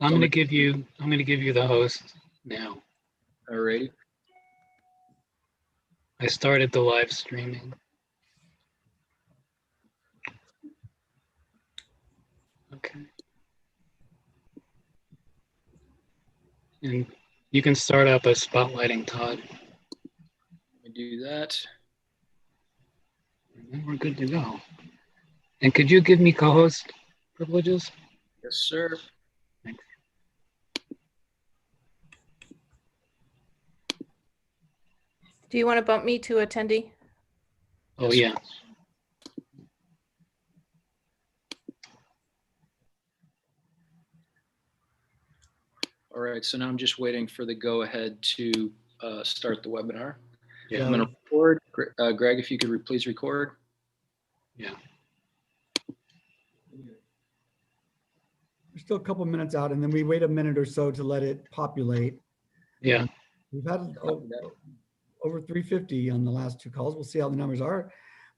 I'm going to give you the host now. Alrighty. I started the live streaming. Okay. And you can start up a spotlighting, Todd. Let me do that. And then we're good to go. And could you give me co-host privileges? Yes, sir. Thanks. Do you want to bump me to attendee? Oh, yeah. All right, so now I'm just waiting for the go-ahead to start the webinar. Yeah. I'm going to record. Greg, if you could please record. Yeah. We're still a couple minutes out, and then we wait a minute or so to let it populate. Yeah. We've had over 350 on the last two calls. We'll see how the numbers are.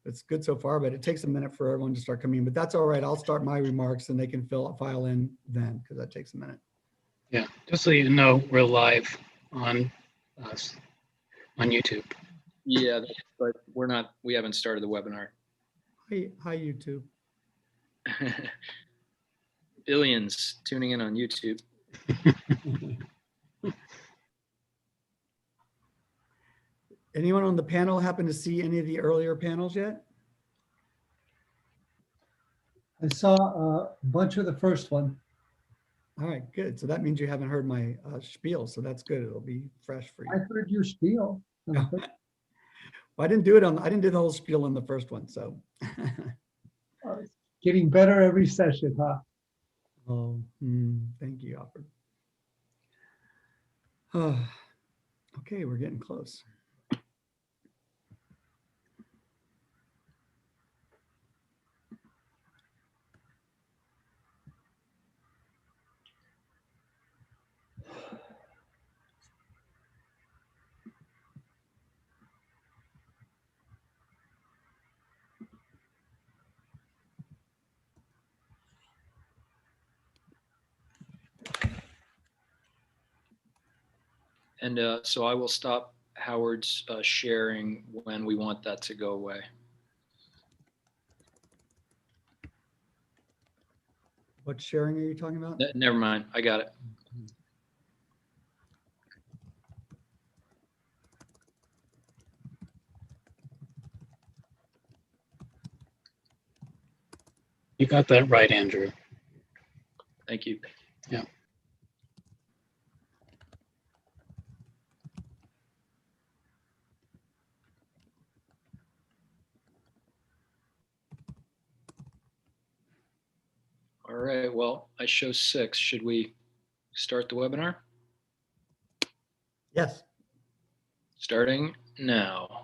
It's good so far, but it takes a minute for everyone to start coming in. But that's all right. I'll start my remarks, and they can file in then, because that takes a minute. Yeah. Just so you know, we're live on us on YouTube. Yeah, but we haven't started the webinar. Hi, YouTube. Billions tuning in on YouTube. Anyone on the panel happen to see any of the earlier panels yet? I saw a bunch of the first one. All right, good. So that means you haven't heard my spiel, so that's good. It'll be fresh for you. I heard your spiel. Well, I didn't do the whole spiel on the first one, so. Getting better every session, huh? Oh, thank you, Alfred. Okay, we're getting close. And so I will stop Howard's sharing when we want that to go away. What sharing are you talking about? Never mind. I got it. You got that right, Andrew. Thank you. Yeah. All right. Well, I show 6. Should we start the webinar? Yes. Starting now.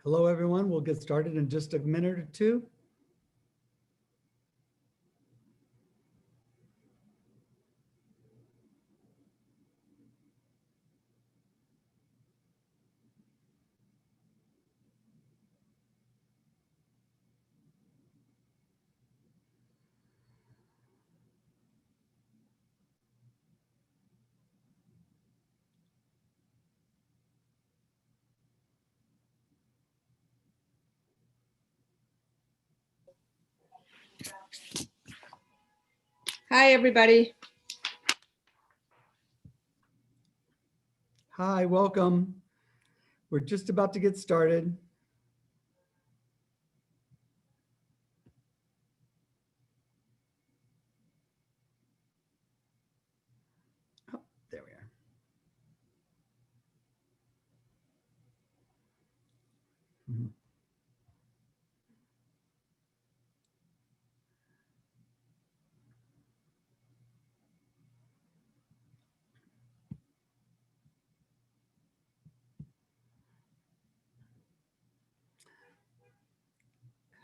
Hello, everyone. We'll get started in just a minute or two. Hi, everybody. Hi, welcome. We're just about to get started. Oh, there we are. Mhm.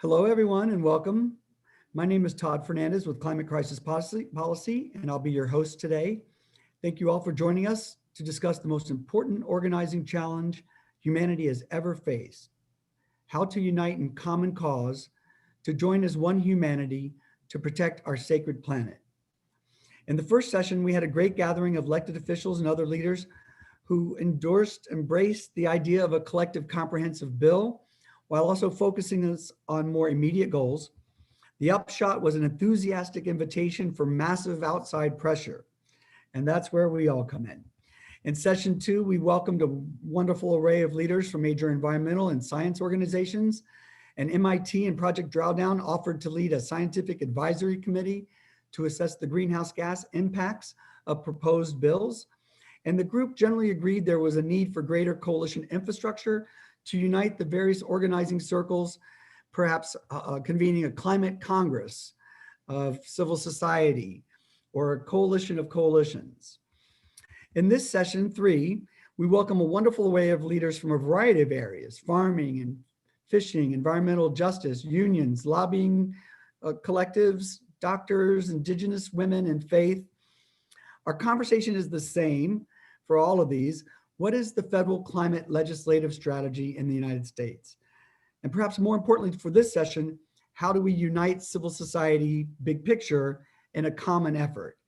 Hello, everyone, and welcome. My name is Todd Fernandez with Climate Crisis Policy, and I'll be your host today. Thank you all for joining us to discuss the most important organizing challenge humanity has ever faced: how to unite in common cause to join as one humanity to protect our sacred planet. In the first session, we had a great gathering of elected officials and other leaders who embraced the idea of a collective comprehensive bill while also focusing us on more immediate goals. The upshot was an enthusiastic invitation for massive outside pressure, and that's where we all come in. In session 2, we welcomed a wonderful array of leaders from major environmental and science organizations, and MIT and Project Drawdown offered to lead a scientific advisory committee to assess the greenhouse gas impacts of proposed bills. And the group generally agreed there was a need for greater coalition infrastructure to unite the various organizing circles, perhaps convening a climate congress of civil society or a coalition of coalitions. In this session 3, we welcome a wonderful array of leaders from a variety of areas: farming and fishing, environmental justice, unions, lobbying collectives, doctors, indigenous women, and faith. Our conversation is the same for all of these. What is the federal climate legislative strategy in the United States? And perhaps more importantly for this session, how do we unite civil society, big picture, in a common effort?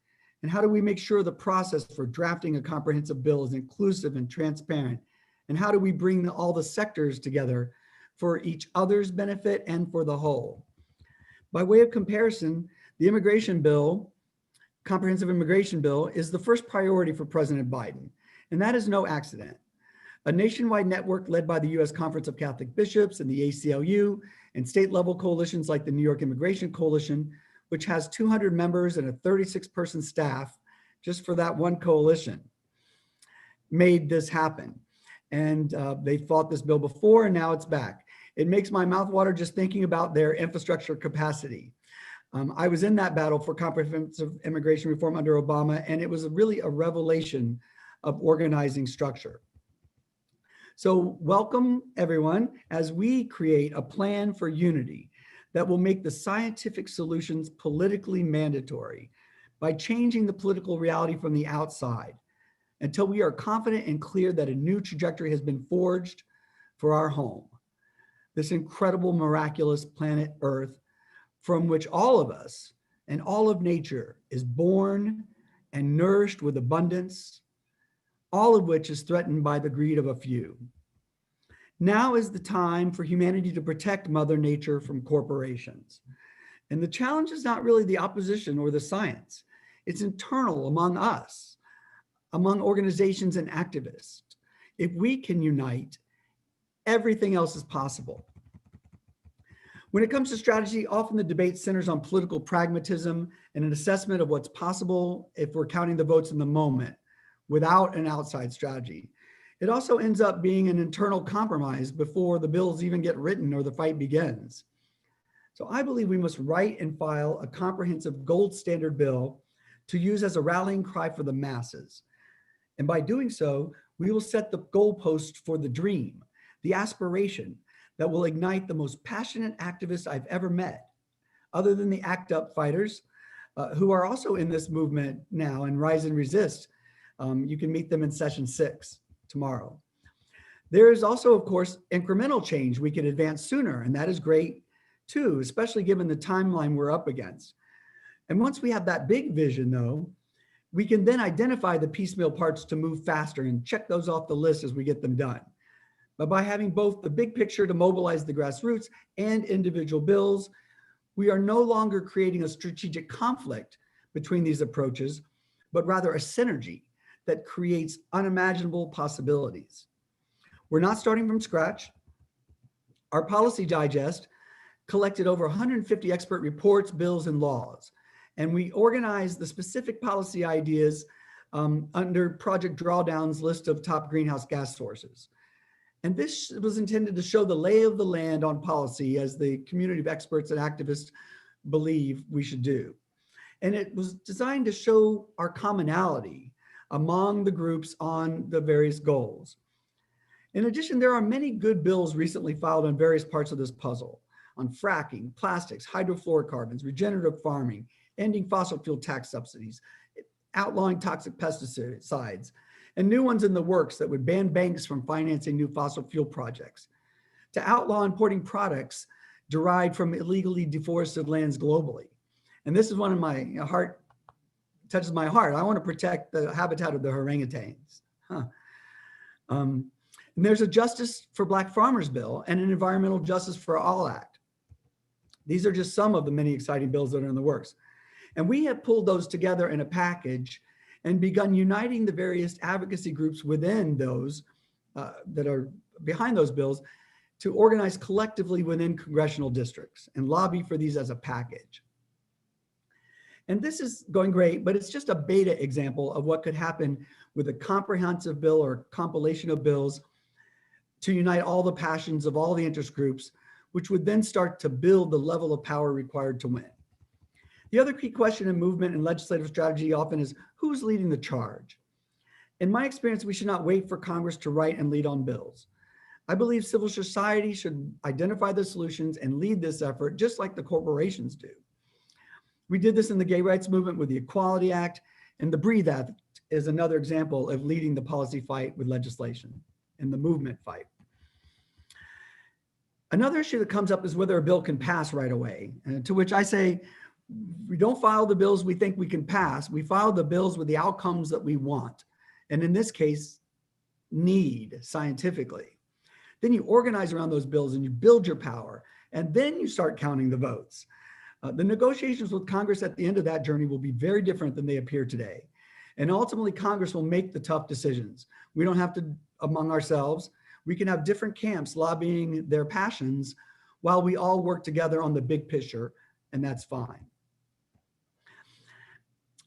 And how do we make sure the process for drafting a comprehensive bill is inclusive and transparent? And how do we bring all the sectors together for each other's benefit and for the whole? By way of comparison, the immigration bill, comprehensive immigration bill, is the first priority for President Biden. And that is no accident. A nationwide network led by the U.S. Conference of Catholic Bishops and the ACLU and state level coalitions like the New York Immigration Coalition, which has 200 members and a 36-person staff just for that one coalition, made this happen. And they fought this bill before, and now it's back. It makes my mouth water just thinking about their infrastructure capacity. I was in that battle for comprehensive immigration reform under Obama, and it was really a revelation of organizing structure. So welcome everyone as we create a plan for unity that will make the scientific solutions politically mandatory by changing the political reality from the outside until we are confident and clear that a new trajectory has been forged for our home, this incredible, miraculous planet Earth from which all of us and all of nature is born and nourished with abundance, all of which is threatened by the greed of a few. Now is the time for humanity to protect Mother Nature from corporations. And the challenge is not really the opposition or the science. It's internal among us, among organizations and activists. If we can unite, everything else is possible. When it comes to strategy, often the debate centers on political pragmatism and an assessment of what's possible if we're counting the votes in the moment without an outside strategy. It also ends up being an internal compromise before the bills even get written or the fight begins. So I believe we must write and file a comprehensive gold standard bill to use as a rallying cry for the masses. And by doing so, we will set the goalpost for the dream, the aspiration that will ignite the most passionate activists I've ever met, other than the ACT UP fighters, who are also in this movement now and Rise and Resist. You can meet them in session 6 tomorrow. There is also, of course, incremental change we can advance sooner, and that is great too, especially given the timeline we're up against. And once we have that big vision though, we can then identify the piecemeal parts to move faster and check those off the list as we get them done. But by having both the big picture to mobilize the grassroots and individual bills, we are no longer creating a strategic conflict between these approaches, but rather a synergy that creates unimaginable possibilities. We're not starting from scratch. Our policy digest collected over 150 expert reports, bills, and laws, and we organized the specific policy ideas under Project Drawdown's list of top greenhouse gas sources. And this was intended to show the lay of the land on policy as the community of experts and activists believe we should do. And it was designed to show our commonality among the groups on the various goals. In addition, there are many good bills recently filed on various parts of this puzzle, on fracking, plastics, hydrofluorocarbons, regenerative farming, ending fossil fuel tax subsidies, outlawing toxic pesticides, and new ones in the works that would ban banks from financing new fossil fuel projects, to outlaw importing products derived from illegally deforested lands globally. And this is one of my heart, touches my heart. I want to protect the habitat of the orangutans. And there's a Justice for Black Farmers bill and an Environmental Justice for All Act. These are just some of the many exciting bills that are in the works. And we have pulled those together in a package and begun uniting the various advocacy groups within those that are behind those bills to organize collectively within congressional districts and lobby for these as a package. And this is going great, but it's just a beta example of what could happen with a comprehensive bill or compilation of bills to unite all the passions of all the interest groups, which would then start to build the level of power required to win. The other key question in movement and legislative strategy often is who's leading the charge? In my experience, we should not wait for Congress to write and lead on bills. I believe civil society should identify the solutions and lead this effort just like the corporations do. We did this in the gay rights movement with the Equality Act, and the Breathe Act is another example of leading the policy fight with legislation and the movement fight. Another issue that comes up is whether a bill can pass right away, to which I say, we don't file the bills we think we can pass. We file the bills with the outcomes that we want. And in this case, need scientifically. Then you organize around those bills and you build your power. And then you start counting the votes. The negotiations with Congress at the end of that journey will be very different than they appear today. And ultimately, Congress will make the tough decisions. We don't have to, among ourselves, we can have different camps lobbying their passions while we all work together on the big picture, and that's fine.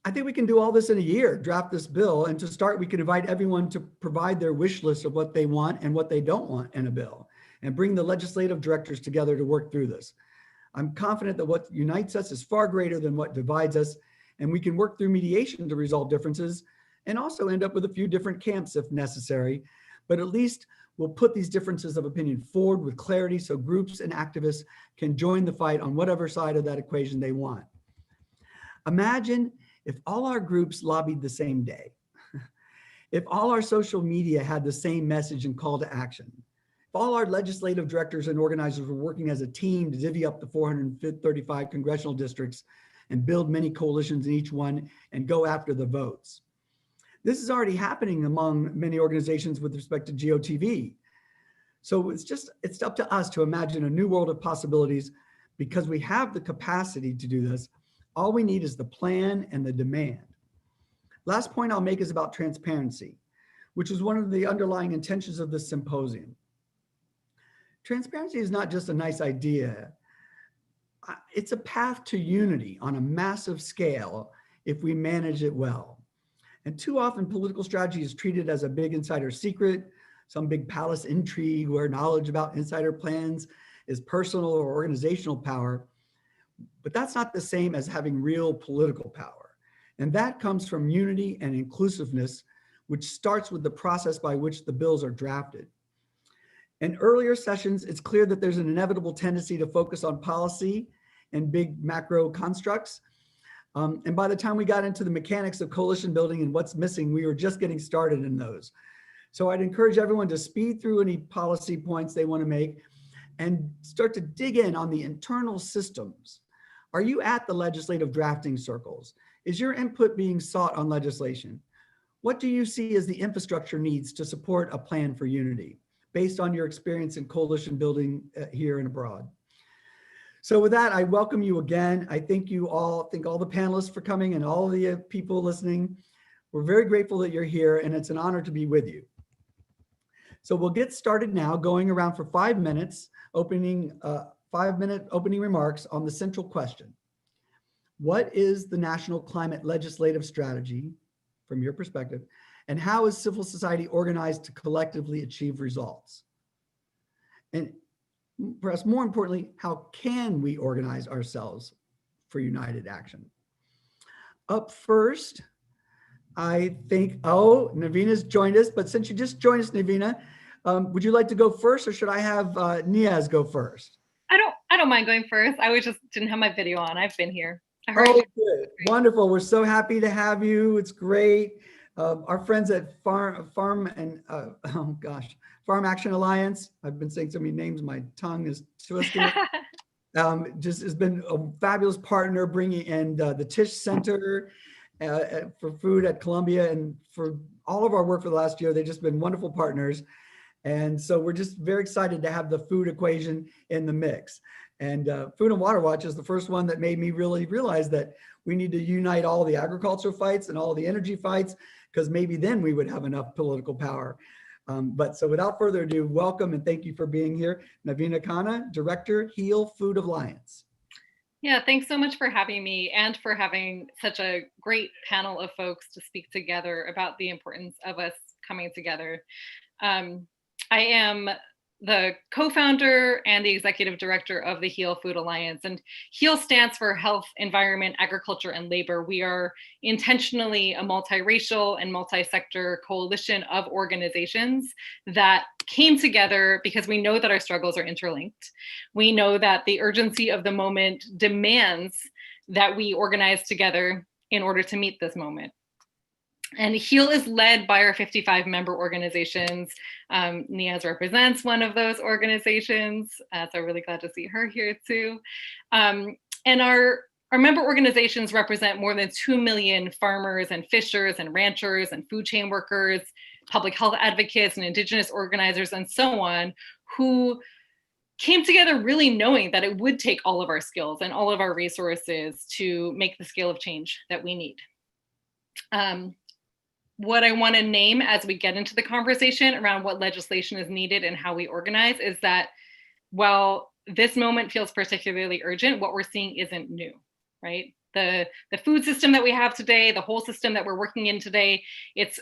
I think we can do all this in a year, draft this bill, and to start, we can invite everyone to provide their wish list of what they want and what they don't want in a bill, and bring the legislative directors together to work through this. I'm confident that what unites us is far greater than what divides us, and we can work through mediation to resolve differences and also end up with a few different camps if necessary, but at least we'll put these differences of opinion forward with clarity so groups and activists can join the fight on whatever side of that equation they want. Imagine if all our groups lobbied the same day, if all our social media had the same message and call to action, if all our legislative directors and organizers were working as a team to divvy up the 435 congressional districts and build many coalitions in each one and go after the votes. This is already happening among many organizations with respect to GOTV. So it's up to us to imagine a new world of possibilities because we have the capacity to do this. All we need is the plan and the demand. Last point I'll make is about transparency, which is one of the underlying intentions of this symposium. Transparency is not just a nice idea. It's a path to unity on a massive scale if we manage it well. And too often political strategy is treated as a big insider secret, some big palace intrigue where knowledge about insider plans is personal or organizational power. But that's not the same as having real political power. And that comes from unity and inclusiveness, which starts with the process by which the bills are drafted. In earlier sessions, it's clear that there's an inevitable tendency to focus on policy and big macro constructs. And by the time we got into the mechanics of coalition building and what's missing, we were just getting started in those. So I'd encourage everyone to speed through any policy points they want to make and start to dig in on the internal systems. Are you at the legislative drafting circles? Is your input being sought on legislation? What do you see as the infrastructure needs to support a plan for unity based on your experience in coalition building here and abroad? So with that, I welcome you again. I thank all the panelists for coming and all the people listening. We're very grateful that you're here, and it's an honor to be with you. So we'll get started now, going around for 5 minutes, 5-minute opening remarks on the central question. What is the national climate legislative strategy from your perspective, and how is civil society organized to collectively achieve results? And perhaps more importantly, how can we organize ourselves for united action? Up first, I think, Navina's joined us, but since you just joined us, Navina, would you like to go first, or should I have Niaz go first? I don't mind going first. I just didn't have my video on. I've been here. I heard Oh, good. Wonderful. We're so happy to have you. It's great. Our friends at Farm Action Alliance. I've been saying so many names, my tongue is twisted. Just has been a fabulous partner, bringing in the Tisch Center for food at Columbia, and for all of our work for the last year. They've just been wonderful partners. And so we're just very excited to have the food equation in the mix. And Food and Water Watch is the first one that made me really realize that we need to unite all the agriculture fights and all the energy fights, because maybe then we would have enough political power. But so without further ado, welcome and thank you for being here. Navina Khanna, Director, HEAL Food Alliance. Yeah, thanks so much for having me and for having such a great panel of folks to speak together about the importance of us coming together. I am the co-founder and the executive director of the HEAL Food Alliance. And HEAL stands for Health, Environment, Agriculture, and Labor. We are intentionally a multiracial and multi-sector coalition of organizations that came together because we know that our struggles are interlinked. We know that the urgency of the moment demands that we organize together in order to meet this moment. And HEAL is led by our 55 member organizations. Niaz represents one of those organizations, so I'm really glad to see her here too. And our member organizations represent more than 2 million farmers and fishers and ranchers and food chain workers, public health advocates and indigenous organizers and so on, who came together really knowing that it would take all of our skills and all of our resources to make the scale of change that we need. What I want to name as we get into the conversation around what legislation is needed and how we organize is that while this moment feels particularly urgent, what we're seeing isn't new, right? The food system that we have today, the whole system that we're working in today, it's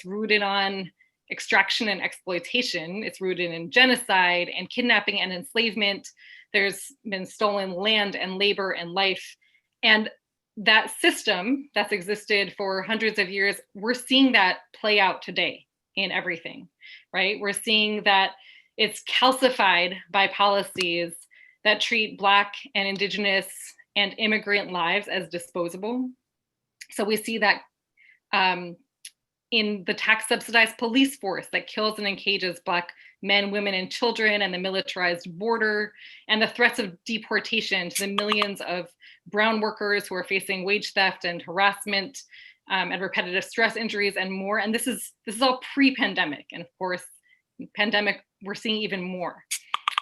rooted on extraction and exploitation. It's rooted in genocide and kidnapping and enslavement. There's been stolen land and labor and life. And that system that's existed for hundreds of years, we're seeing that play out today in everything, right? We're seeing that it's calcified by policies that treat Black and Indigenous and immigrant lives as disposable. So we see that in the tax subsidized police force that kills and encages Black men, women, and children, and the militarized border, and the threats of deportation to the millions of brown workers who are facing wage theft and harassment and repetitive stress injuries and more. And this is all pre-pandemic. And of course, pandemic, we're seeing even more.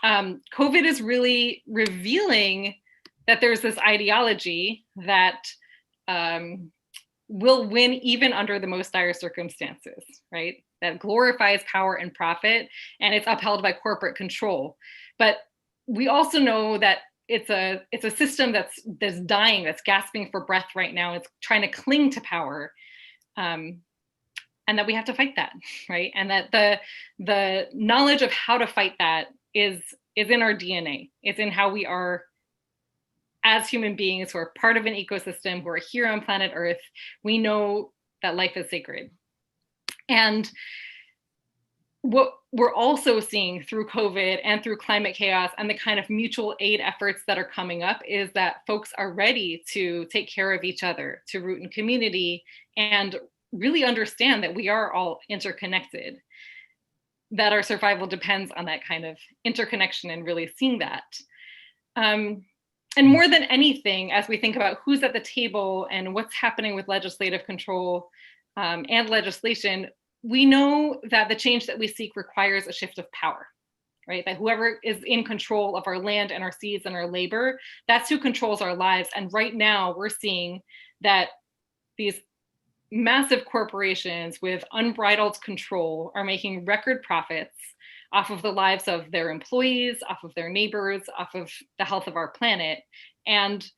COVID is really revealing that there's this ideology that will win even under the most dire circumstances, right? That glorifies power and profit, and it's upheld by corporate control. But we also know that it's a system that's dying, that's gasping for breath right now. It's trying to cling to power, and that we have to fight that, right? And that the knowledge of how to fight that is in our DNA. It's in how we are as human beings who are part of an ecosystem, who are here on planet Earth. We know that life is sacred. And what we're also seeing through COVID and through climate chaos and the kind of mutual aid efforts that are coming up is that folks are ready to take care of each other, to root in community, and really understand that we are all interconnected, that our survival depends on that kind of interconnection and really seeing that. And more than anything, as we think about who's at the table and what's happening with legislative control and legislation, we know that the change that we seek requires a shift of power. right? That whoever is in control of our land and our seas and our labor, that's who controls our lives. And right now we're seeing that these massive corporations with unbridled control are making record profits off of the lives of their employees, off of their neighbors, off of the health of our planet. And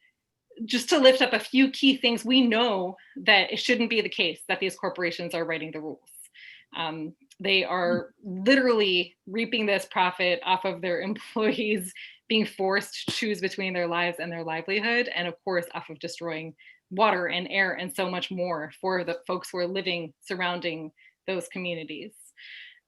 just to lift up a few key things, we know that it shouldn't be the case that these corporations are writing the rules. They are literally reaping this profit off of their employees being forced to choose between their lives and their livelihood, and of course, off of destroying water and air and so much more for the folks who are living surrounding those communities.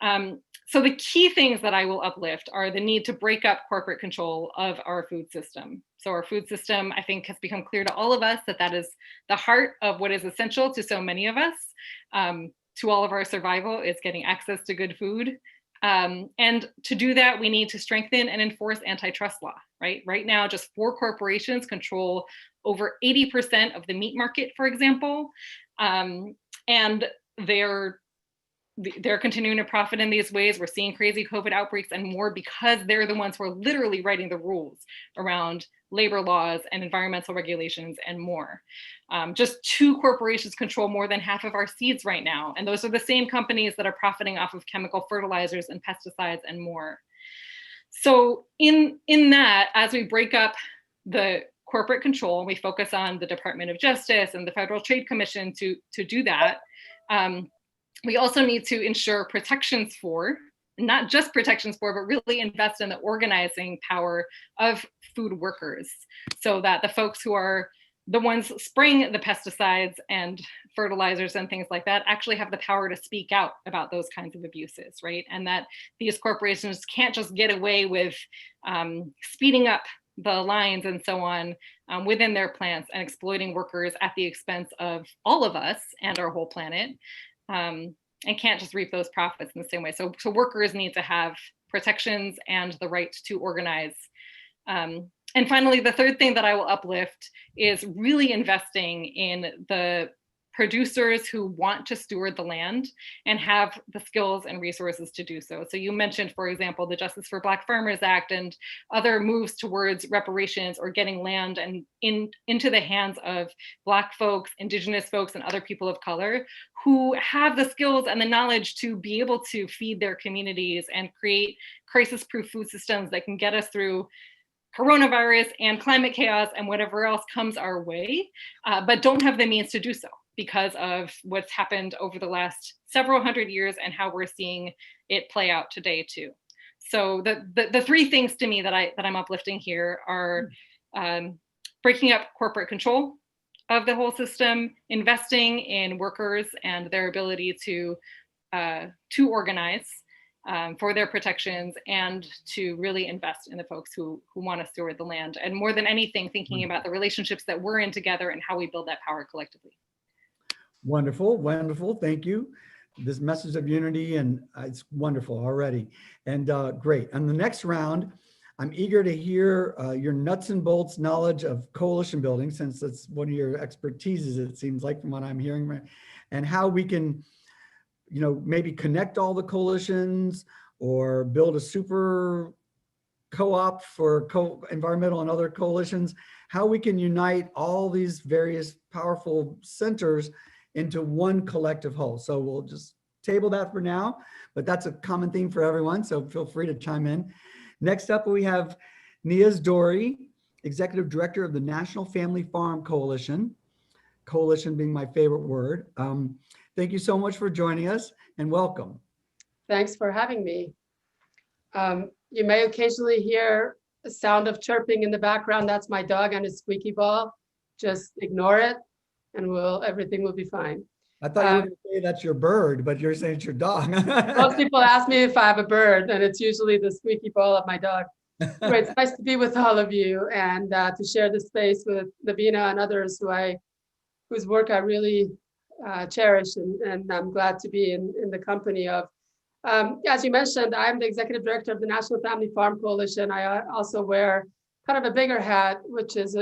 So the key things that I will uplift are the need to break up corporate control of our food system. So our food system, I think, has become clear to all of us that that is the heart of what is essential to so many of us, to all of our survival, is getting access to good food. And to do that, we need to strengthen and enforce antitrust law, right? Right now, just 4 corporations control over 80% of the meat market, for example. And they're continuing to profit in these ways. We're seeing crazy COVID outbreaks and more because they're the ones who are literally writing the rules around labor laws and environmental regulations and more. Just 2 corporations control more than half of our seeds right now. And those are the same companies that are profiting off of chemical fertilizers and pesticides and more. So in that, as we break up the corporate control, we focus on the Department of Justice and the Federal Trade Commission to do that. We also need to ensure protections for, not just protections for, but really invest in the organizing power of food workers so that the folks who are the ones spraying the pesticides and fertilizers and things like that actually have the power to speak out about those kinds of abuses, right? And that these corporations can't just get away with speeding up the lines and so on within their plants and exploiting workers at the expense of all of us and our whole planet. And can't just reap those profits in the same way. So workers need to have protections and the right to organize. And finally, the third thing that I will uplift is really investing in the producers who want to steward the land and have the skills and resources to do so. So you mentioned, for example, the Justice for Black Farmers Act and other moves towards reparations or getting land and into the hands of Black folks, Indigenous folks, and other people of color who have the skills and the knowledge to be able to feed their communities and create crisis-proof food systems that can get us through coronavirus and climate chaos and whatever else comes our way, but don't have the means to do so because of what's happened over the last several hundred years and how we're seeing it play out today too. So the 3 things to me that I'm uplifting here are breaking up corporate control of the whole system, investing in workers and their ability to organize for their protections, and to really invest in the folks who want to steward the land. And more than anything, thinking about the relationships that we're in together and how we build that power collectively. Wonderful, wonderful. Thank you. This message of unity, and it's wonderful already. And great. And the next round, I'm eager to hear your nuts and bolts knowledge of coalition building, since that's one of your expertises, it seems like, from what I'm hearing, and how we can, you know, maybe connect all the coalitions or build a super co-op for environmental and other coalitions, how we can unite all these various powerful centers into one collective whole. So we'll just table that for now, but that's a common theme for everyone, so feel free to chime in. Next up, we have Niaz Dory, Executive Director of the National Family Farm Coalition, coalition being my favorite word. Thank you so much for joining us, and welcome. Thanks for having me. You may occasionally hear a sound of chirping in the background. That's my dog and his squeaky ball. Just ignore it and everything will be fine. I thought you were going to say that's your bird, but you're saying it's your dog. Most people ask me if I have a bird, and it's usually the squeaky ball of my dog. Anyway, it's nice to be with all of you and to share the space with Navina and others whose work I really cherish, and I'm glad to be in the company of. As you mentioned, I'm the Executive Director of the National Family Farm Coalition. I also wear kind of a bigger hat, which is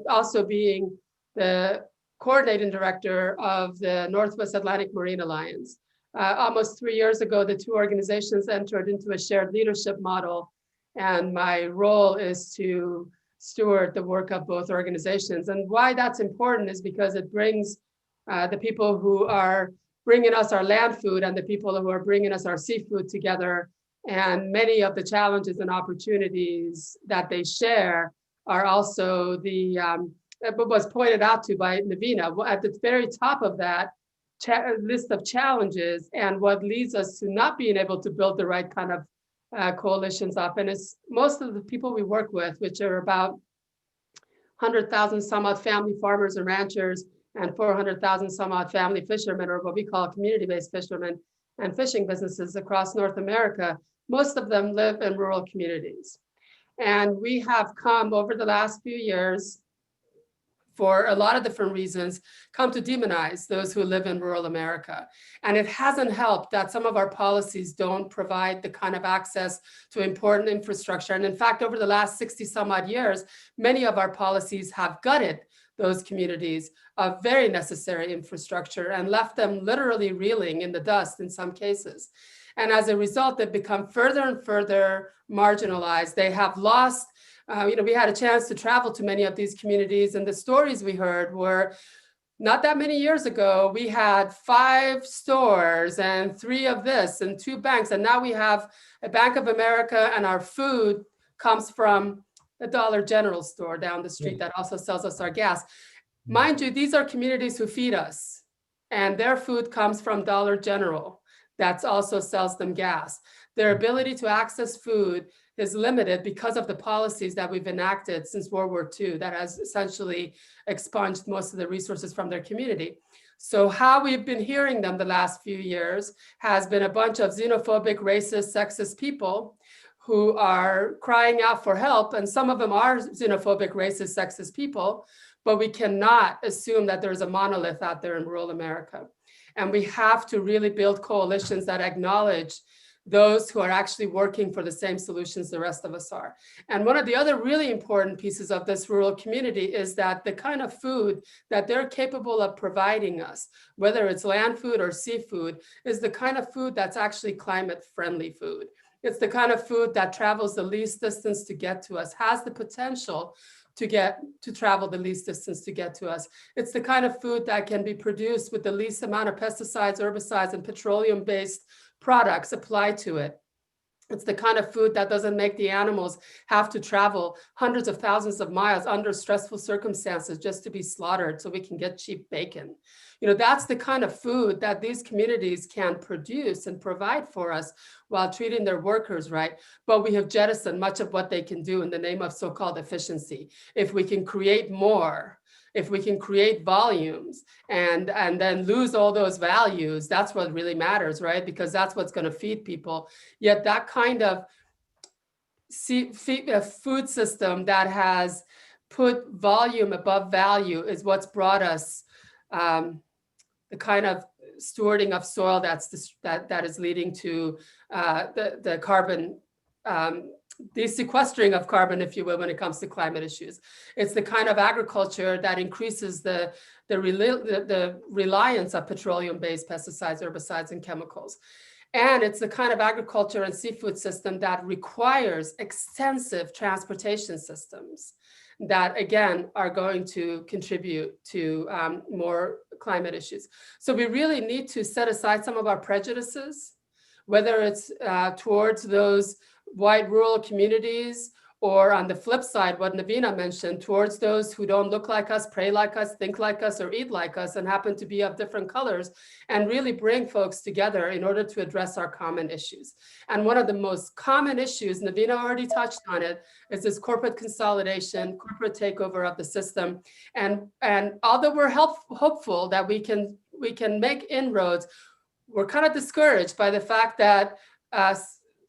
also being the coordinating director of the Northwest Atlantic Marine Alliance. almost 3 years ago, the two organizations entered into a shared leadership model. And my role is to steward the work of both organizations. And why that's important is because it brings the people who are bringing us our land food and the people who are bringing us our seafood together. And many of the challenges and opportunities that they share are also the, was pointed out to by Navina. At the very top of that list of challenges and what leads us to not being able to build the right kind of coalitions up. And it's most of the people we work with, which are about 100,000 some odd family farmers and ranchers and 400,000 some odd family fishermen, or what we call community-based fishermen and fishing businesses across North America. Most of them live in rural communities. And we have come over the last few years, for a lot of different reasons, come to demonize those who live in rural America. And it hasn't helped that some of our policies don't provide the kind of access to important infrastructure. And in fact, over the last 60 some odd years, many of our policies have gutted those communities of very necessary infrastructure and left them literally reeling in the dust in some cases. And as a result, they've become further and further marginalized. They have lost, we had a chance to travel to many of these communities, and the stories we heard were not that many years ago, we had 5 stores and 3 of this and 2 banks. And now we have a Bank of America, and our food comes from the Dollar General store down the street that also sells us our gas. Mind you, these are communities who feed us, and their food comes from Dollar General that also sells them gas. Their ability to access food is limited because of the policies that we've enacted since World War II that has essentially expunged most of the resources from their community. So how we've been hearing them the last few years has been a bunch of xenophobic, racist, sexist people who are crying out for help. And some of them are xenophobic, racist, sexist people, but we cannot assume that there's a monolith out there in rural America. And we have to really build coalitions that acknowledge those who are actually working for the same solutions the rest of us are. And one of the other really important pieces of this rural community is that the kind of food that they're capable of providing us, whether it's land food or seafood, is the kind of food that's actually climate friendly food. It's the kind of food that travels the least distance to get to us, has the potential to travel the least distance to get to us. It's the kind of food that can be produced with the least amount of pesticides, herbicides, and petroleum-based products applied to it. It's the kind of food that doesn't make the animals have to travel hundreds of thousands of miles under stressful circumstances just to be slaughtered so we can get cheap bacon. That's the kind of food that these communities can produce and provide for us while treating their workers right. But we have jettisoned much of what they can do in the name of so-called efficiency. If we can create more, if we can create volumes and then lose all those values, that's what really matters, right? Because that's what's going to feed people. Yet that kind of food system that has put volume above value is what's brought us the kind of stewarding of soil that is leading to the carbon, the sequestering of carbon, if you will, when it comes to climate issues. It's the kind of agriculture that increases the reliance of petroleum-based pesticides, herbicides, and chemicals. And it's the kind of agriculture and seafood system that requires extensive transportation systems that, again, are going to contribute to more climate issues. So we really need to set aside some of our prejudices, whether it's towards those white rural communities, or on the flip side, what Navina mentioned, towards those who don't look like us, pray like us, think like us, or eat like us, and happen to be of different colors, and really bring folks together in order to address our common issues. And one of the most common issues, Navina already touched on it, is this corporate consolidation, corporate takeover of the system. And although we're hopeful that we can make inroads, we're kind of discouraged by the fact that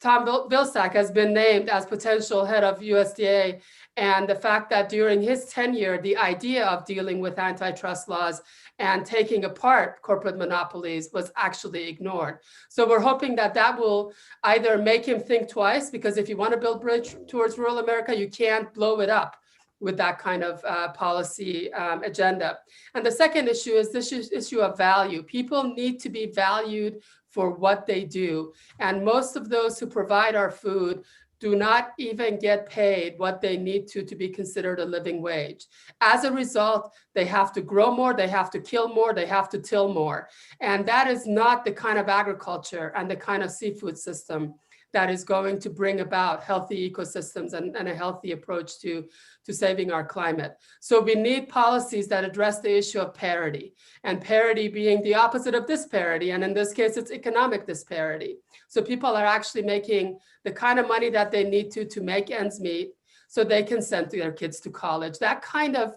Tom Vilsack has been named as potential head of USDA, and the fact that during his tenure, the idea of dealing with antitrust laws and taking apart corporate monopolies was actually ignored. So we're hoping that that will either make him think twice, because if you want to build bridge towards rural America, you can't blow it up with that kind of policy agenda. And the second issue is this issue of value. People need to be valued for what they do. And most of those who provide our food do not even get paid what they need to be considered a living wage. As a result, they have to grow more, they have to kill more, they have to till more. And that is not the kind of agriculture and the kind of seafood system that is going to bring about healthy ecosystems and a healthy approach to saving our climate. So we need policies that address the issue of parity, and parity being the opposite of disparity. And in this case, it's economic disparity. So people are actually making the kind of money that they need to make ends meet so they can send their kids to college. That kind of,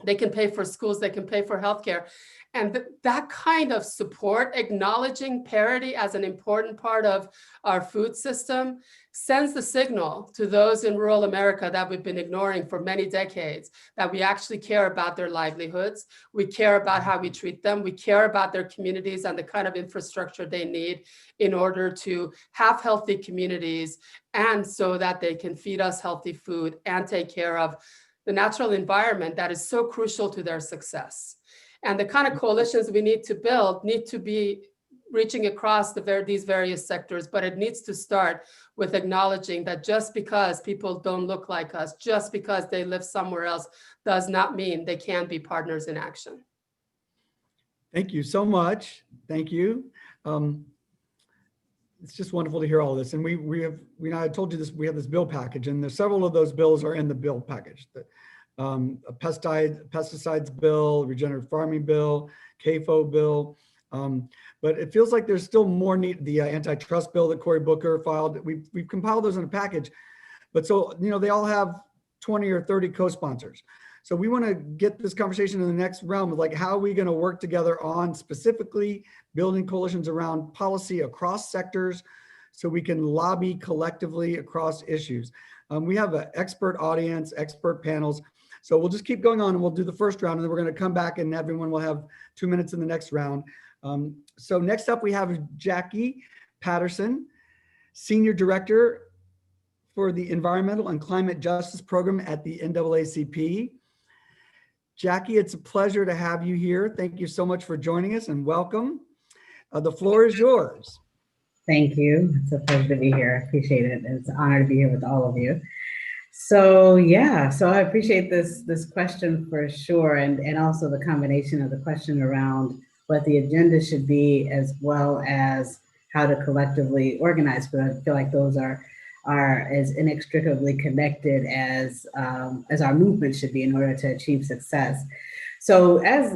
they can pay for schools, they can pay for healthcare. And that kind of support, acknowledging parity as an important part of our food system, sends the signal to those in rural America that we've been ignoring for many decades, that we actually care about their livelihoods, we care about how we treat them, we care about their communities and the kind of infrastructure they need in order to have healthy communities, and so that they can feed us healthy food and take care of the natural environment that is so crucial to their success. And the kind of coalitions we need to build need to be reaching across these various sectors, but it needs to start with acknowledging that just because people don't look like us, just because they live somewhere else, does not mean they can't be partners in action. Thank you so much. Thank you. It's just wonderful to hear all this. And I told you this, we have this bill package, and there's several of those bills are in the bill package. A pesticides bill, regenerative farming bill, CAFO bill. But it feels like there's still more need. The antitrust bill that Cory Booker filed, we've compiled those in a package. But so, they all have 20 or 30 co-sponsors. So we want to get this conversation in the next realm of like, how are we going to work together on specifically building coalitions around policy across sectors so we can lobby collectively across issues. We have an expert audience, expert panels. So we'll just keep going on, and we'll do the first round, and then we're going to come back and everyone will have 2 minutes in the next round. So next up we have Jackie Patterson, Senior Director for the Environmental and Climate Justice Program at the NAACP. Jackie, it's a pleasure to have you here. Thank you so much for joining us, and welcome. The floor is yours. Thank you. It's a pleasure to be here. I appreciate it. It's an honor to be here with all of you. So yeah, so I appreciate this question for sure, and also the combination of the question around what the agenda should be, as well as how to collectively organize. But I feel like those are as inextricably connected as our movement should be in order to achieve success. So as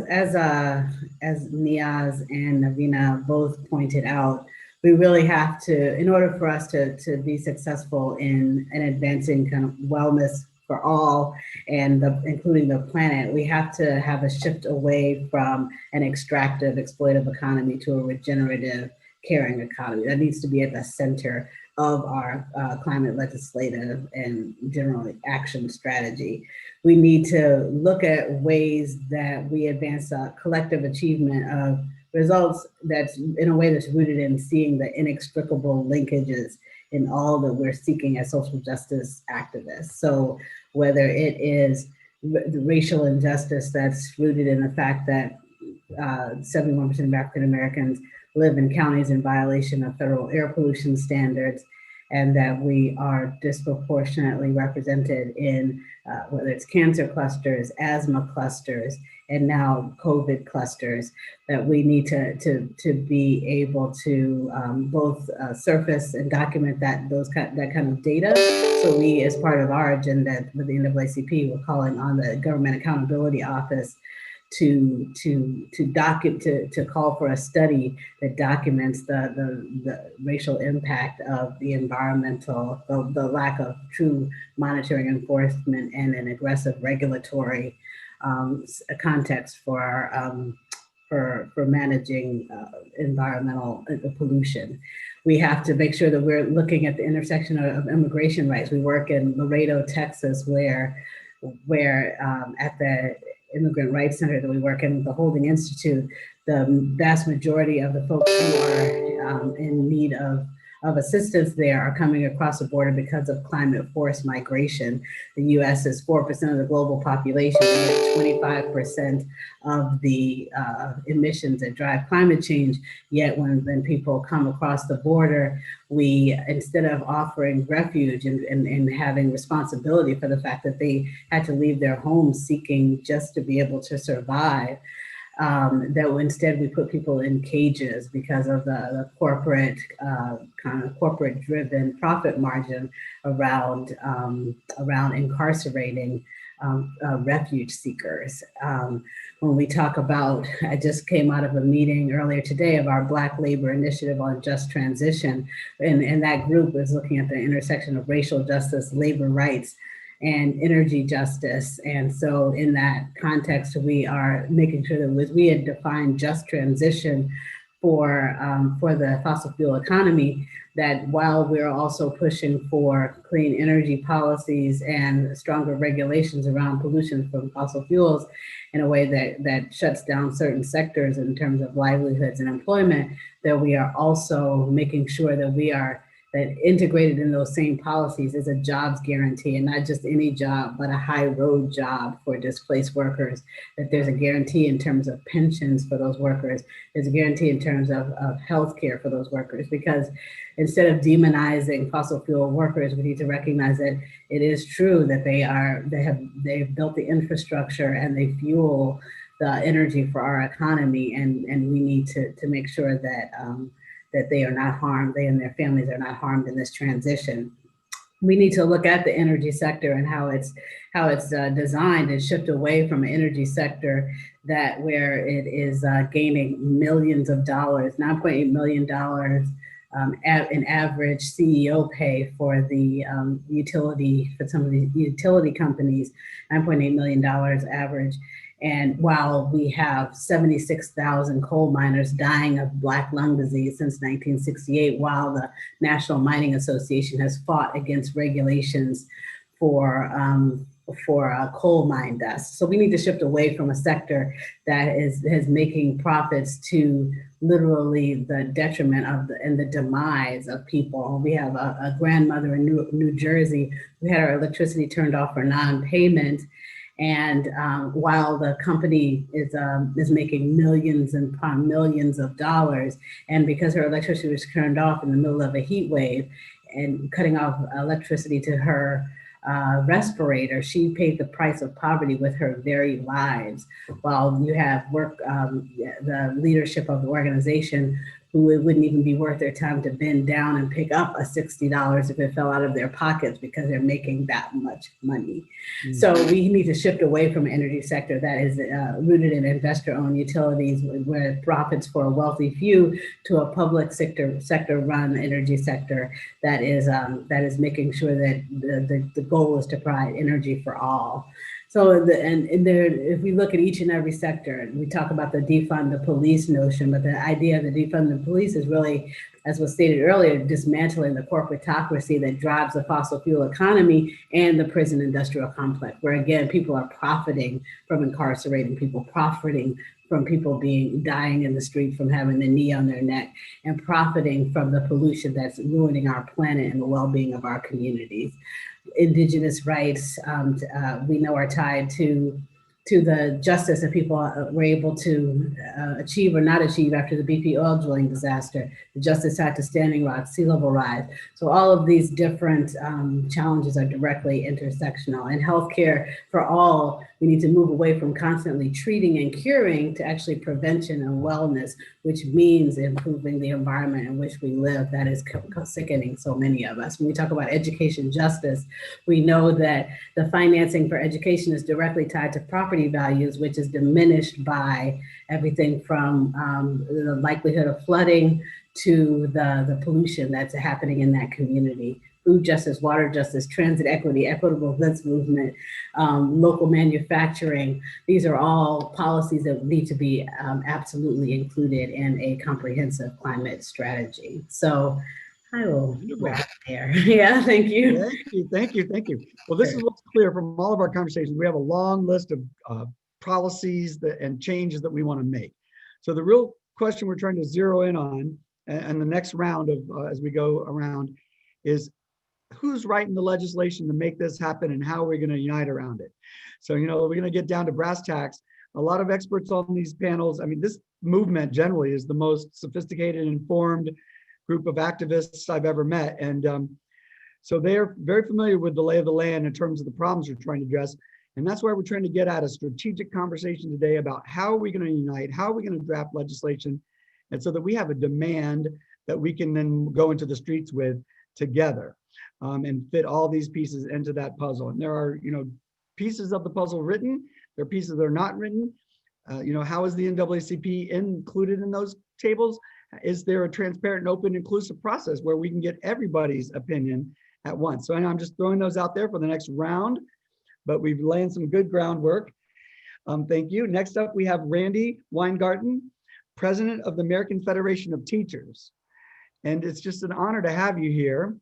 Niaz and Navina both pointed out, we really have to, in order for us to be successful in advancing kind of wellness for all, and including the planet, we have to have a shift away from an extractive, exploitive economy to a regenerative, caring economy. That needs to be at the center of our climate legislative and general action strategy. We need to look at ways that we advance a collective achievement of results that's in a way that's rooted in seeing the inextricable linkages in all that we're seeking as social justice activists. So whether it is the racial injustice that's rooted in the fact that 71% of African Americans live in counties in violation of federal air pollution standards, and that we are disproportionately represented in whether it's cancer clusters, asthma clusters, and now COVID clusters, that we need to be able to both surface and document that kind of data. So we, as part of our agenda with the NAACP, we're calling on the Government Accountability Office to call for a study that documents the racial impact of the environmental, the lack of true monitoring enforcement and an aggressive regulatory context for managing environmental pollution. We have to make sure that we're looking at the intersection of immigration rights. We work in Laredo, Texas, where at the Immigrant Rights Center that we work in, the Holding Institute, the vast majority of the folks who are in need of of assistance there are coming across the border because of climate forced migration. The US is 4% of the global population, and 25% of the emissions that drive climate change. Yet when people come across the border, we, instead of offering refuge and having responsibility for the fact that they had to leave their homes seeking just to be able to survive, that instead we put people in cages because of the corporate kind of corporate driven profit margin around incarcerating refuge seekers. When we talk about, I just came out of a meeting earlier today of our Black Labor Initiative on Just Transition, and that group is looking at the intersection of racial justice, labor rights, and energy justice. And so in that context, we are making sure that we had defined just transition for the fossil fuel economy, that while we're also pushing for clean energy policies and stronger regulations around pollution from fossil fuels in a way that shuts down certain sectors in terms of livelihoods and employment, that we are also making sure that that integrated in those same policies is a jobs guarantee, and not just any job, but a high road job for displaced workers, that there's a guarantee in terms of pensions for those workers, there's a guarantee in terms of health care for those workers, because instead of demonizing fossil fuel workers, we need to recognize that it is true that they've built the infrastructure and they fuel the energy for our economy, and we need to make sure that that they are not harmed, they and their families are not harmed in this transition. We need to look at the energy sector and how it's designed and shift away from an energy sector where it is gaining millions of dollars, $9.8 million in average CEO pay for the for some of the utility companies, $9.8 million average. And while we have 76,000 coal miners dying of black lung disease since 1968, while the National Mining Association has fought against regulations for coal mine dust. So we need to shift away from a sector that is making profits to literally the detriment and the demise of people. We have a grandmother in New Jersey who had her electricity turned off for non-payment. And while the company is making millions and millions of dollars, and because her electricity was turned off in the middle of a heat wave and cutting off electricity to her respirator, she paid the price of poverty with her very lives. While you have the leadership of the organization who it wouldn't even be worth their time to bend down and pick up a $60 if it fell out of their pockets because they're making that much money. Mm-hmm. So we need to shift away from an energy sector that is rooted in investor-owned utilities where profits for a wealthy few to a public sector-run energy sector that is making sure that the goal is to provide energy for all. So if we look at each and every sector, we talk about the defund the police notion, but the idea of the defund the police is really, as was stated earlier, dismantling the corporatocracy that drives the fossil fuel economy and the prison industrial complex, where again, people are profiting from incarcerating people, profiting from people dying in the street from having the knee on their neck, and profiting from the pollution that's ruining our planet and the well-being of our communities. Indigenous rights, we know, are tied to the justice that people were able to achieve or not achieve after the BP oil drilling disaster, the justice tied to Standing Rock, sea level rise. So all of these different challenges are directly intersectional. And healthcare for all, we need to move away from constantly treating and curing to actually prevention and wellness, which means improving the environment in which we live that is sickening so many of us. When we talk about education justice, we know that the financing for education is directly tied to property values, which is diminished by everything from the likelihood of flooding to the pollution that's happening in that community. Food justice, water justice, transit equity, equitable events movement, local manufacturing. These are all policies that need to be absolutely included in a comprehensive climate strategy. So I will wrap there. Yeah, thank you. Thank you. Well, this is what's clear from all of our conversations. We have a long list of policies and changes that we want to make. So the real question we're trying to zero in on and the next round of, as we go around, is who's writing the legislation to make this happen and how are we going to unite around it? So, we're going to get down to brass tacks. A lot of experts on these panels. I mean, this movement generally is the most sophisticated, informed group of activists I've ever met. And so they're very familiar with the lay of the land in terms of the problems we're trying to address. And that's why we're trying to get at a strategic conversation today about how are we going to unite, how are we going to draft legislation, and so that we have a demand that we can then go into the streets with together and fit all these pieces into that puzzle. And there are, pieces of the puzzle written, there are pieces that are not written. How is the NAACP included in those tables? Is there a transparent and open inclusive process where we can get everybody's opinion at once? So I'm just throwing those out there for the next round, but we've laid some good groundwork. Thank you. Next up, we have Randy Weingarten, President of the American Federation of Teachers. And it's just an honor to have you here.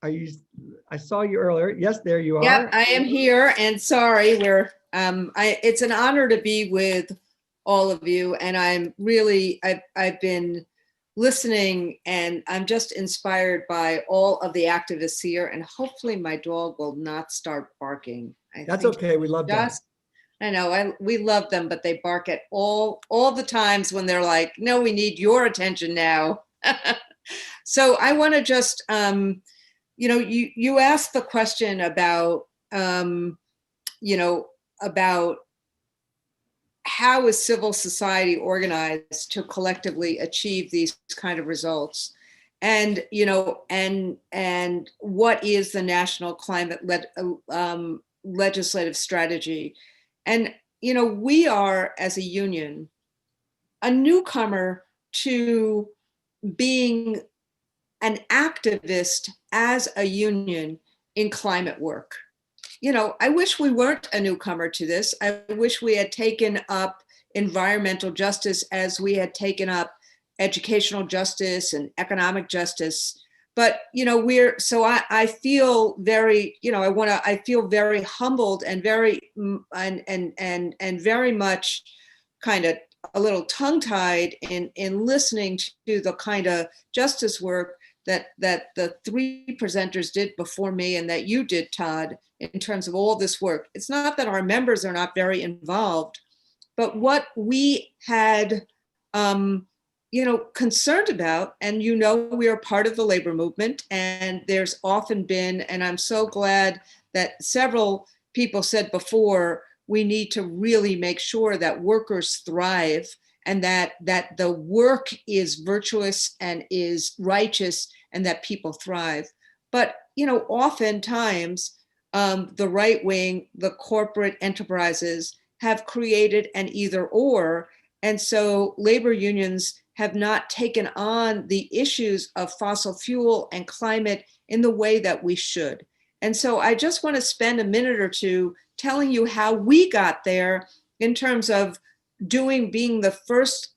I saw you earlier. Yes, there you are. Yep, I am here, and sorry, it's an honor to be with all of you, and I've been listening, and I'm just inspired by all of the activists here, and hopefully my dog will not start barking. That's okay, we love dogs. I know, we love them, but they bark at all the times when they're like, no, we need your attention now. So I want to just, you asked the question about, about how is civil society organized to collectively achieve these kind of results, and and what is the national climate legislative strategy. And we are, as a union, a newcomer to being an activist as a union in climate work. I wish we weren't a newcomer to this. I wish we had taken up environmental justice as we had taken up educational justice and economic justice. But, I feel very, I feel very humbled and very, and very much kind of a little tongue-tied in listening to the kind of justice work that the three presenters did before me and that you did, Todd, in terms of all this work. It's not that our members are not very involved, but what we had, concerned about, and we are part of the labor movement, and there's often been, and I'm so glad that several people said before, we need to really make sure that workers thrive and that the work is virtuous and is righteous and that people thrive. But, oftentimes the right wing, the corporate enterprises have created an either or. And so labor unions have not taken on the issues of fossil fuel and climate in the way that we should. And so I just want to spend a minute or two telling you how we got there in terms of being the first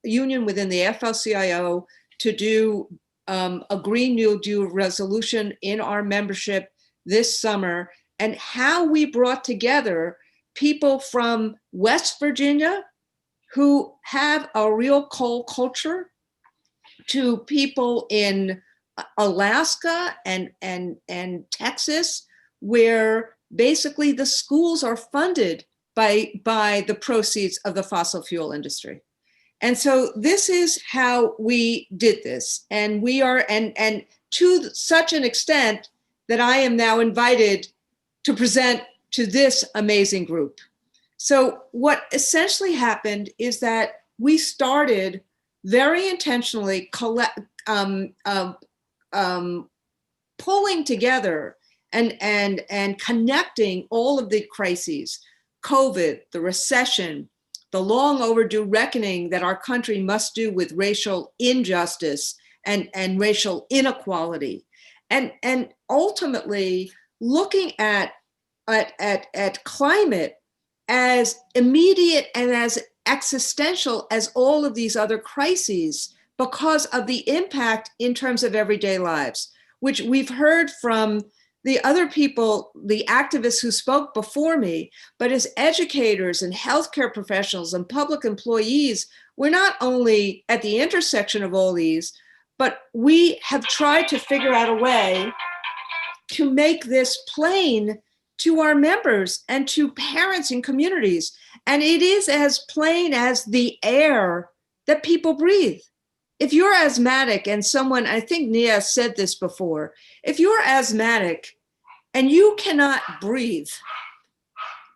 union within the AFL-CIO to do a Green New Deal resolution in our membership this summer, and how we brought together people from West Virginia who have a real coal culture to people in Alaska and Texas, where basically the schools are funded by the proceeds of the fossil fuel industry. And so this is how we did this. And we are, and to such an extent that I am now invited to present to this amazing group. So what essentially happened is that we started very intentionally pulling together and connecting all of the crises, COVID, the recession, the long overdue reckoning that our country must do with racial injustice and racial inequality. And ultimately looking at climate as immediate and as existential as all of these other crises because of the impact in terms of everyday lives, which we've heard from the other people, the activists who spoke before me, but as educators and healthcare professionals and public employees, we're not only at the intersection of all these, but we have tried to figure out a way to make this plain to our members and to parents and communities. And it is as plain as the air that people breathe. If you're asthmatic and someone, I think Nia said this before, if you're asthmatic and you cannot breathe,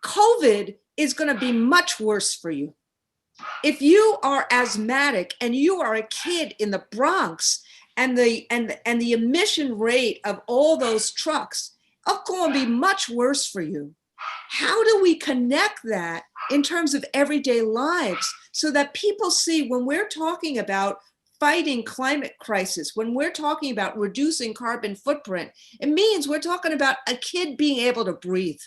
COVID is going to be much worse for you. If you are asthmatic and you are a kid in the Bronx and the emission rate of all those trucks, it's going to be much worse for you. How do we connect that in terms of everyday lives so that people see when we're talking about fighting climate crisis, when we're talking about reducing carbon footprint, it means we're talking about a kid being able to breathe.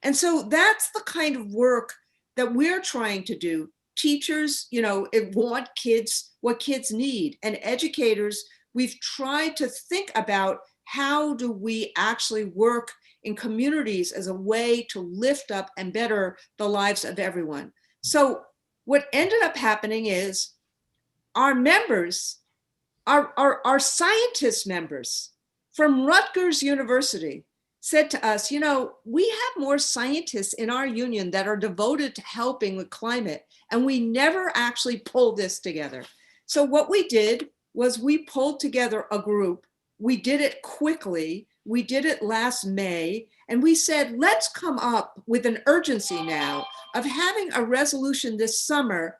And so that's the kind of work that we're trying to do. Teachers, want kids, what kids need, and educators, we've tried to think about how do we actually work in communities as a way to lift up and better the lives of everyone. So what ended up happening is our members, our scientist members from Rutgers University said to us, we have more scientists in our union that are devoted to helping with climate, and we never actually pulled this together. So what we did was we pulled together a group. We did it quickly. We did it last May, and we said, let's come up with an urgency now of having a resolution this summer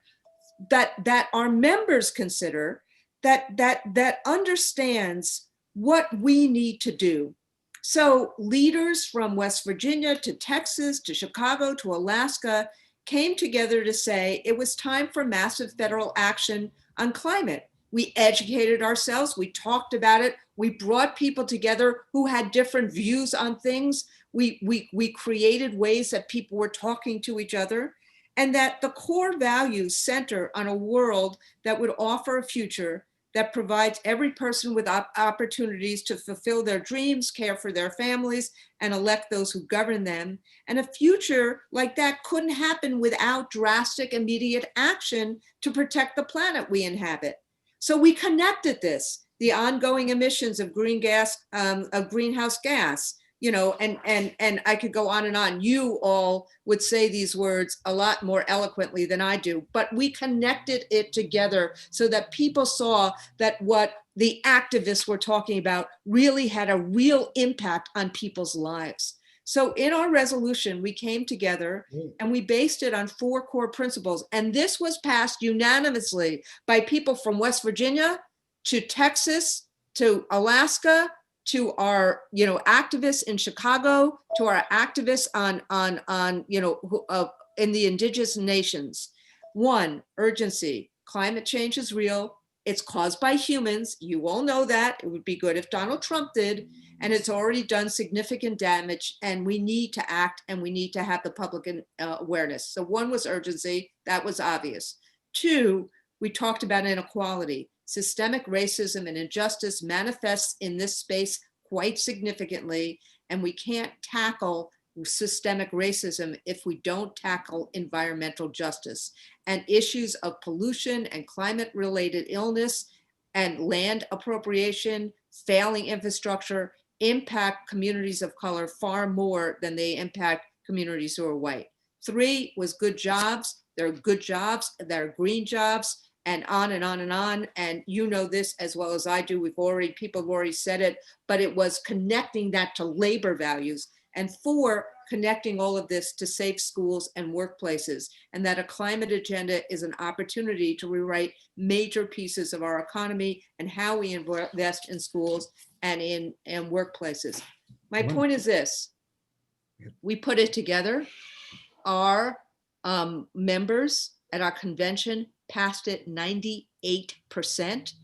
that our members consider, that understands what we need to do. So leaders from West Virginia to Texas to Chicago to Alaska came together to say it was time for massive federal action on climate. We educated ourselves, we talked about it, we brought people together who had different views on things. We created ways that people were talking to each other, and that the core values center on a world that would offer a future that provides every person with opportunities to fulfill their dreams, care for their families, and elect those who govern them. And a future like that couldn't happen without drastic, immediate action to protect the planet we inhabit. So we connected this, the ongoing emissions of greenhouse gas, and I could go on and on. You all would say these words a lot more eloquently than I do, but we connected it together so that people saw that what the activists were talking about really had a real impact on people's lives. So in our resolution, we came together and we based it on 4 core principles. And this was passed unanimously by people from West Virginia to Texas to Alaska, to our, activists in Chicago, to our activists in the indigenous nations. 1, urgency. Climate change is real. It's caused by humans. You all know that. It would be good if Donald Trump did, and it's already done significant damage, and we need to act, and we need to have the public awareness. So 1 was urgency. That was obvious. 2, we talked about inequality. Systemic racism and injustice manifests in this space quite significantly, and we can't tackle systemic racism if we don't tackle environmental justice. And issues of pollution and climate-related illness and land appropriation, failing infrastructure, impact communities of color far more than they impact communities who are white. 3 was good jobs. There are good jobs, there are green jobs, and on and on and on. And you know this as well as I do. People have already said it, but it was connecting that to labor values. And 4, connecting all of this to safe schools and workplaces, and that a climate agenda is an opportunity to rewrite major pieces of our economy and how we invest in schools and in workplaces. My point is this: we put it together. Our members at our convention passed it 98%.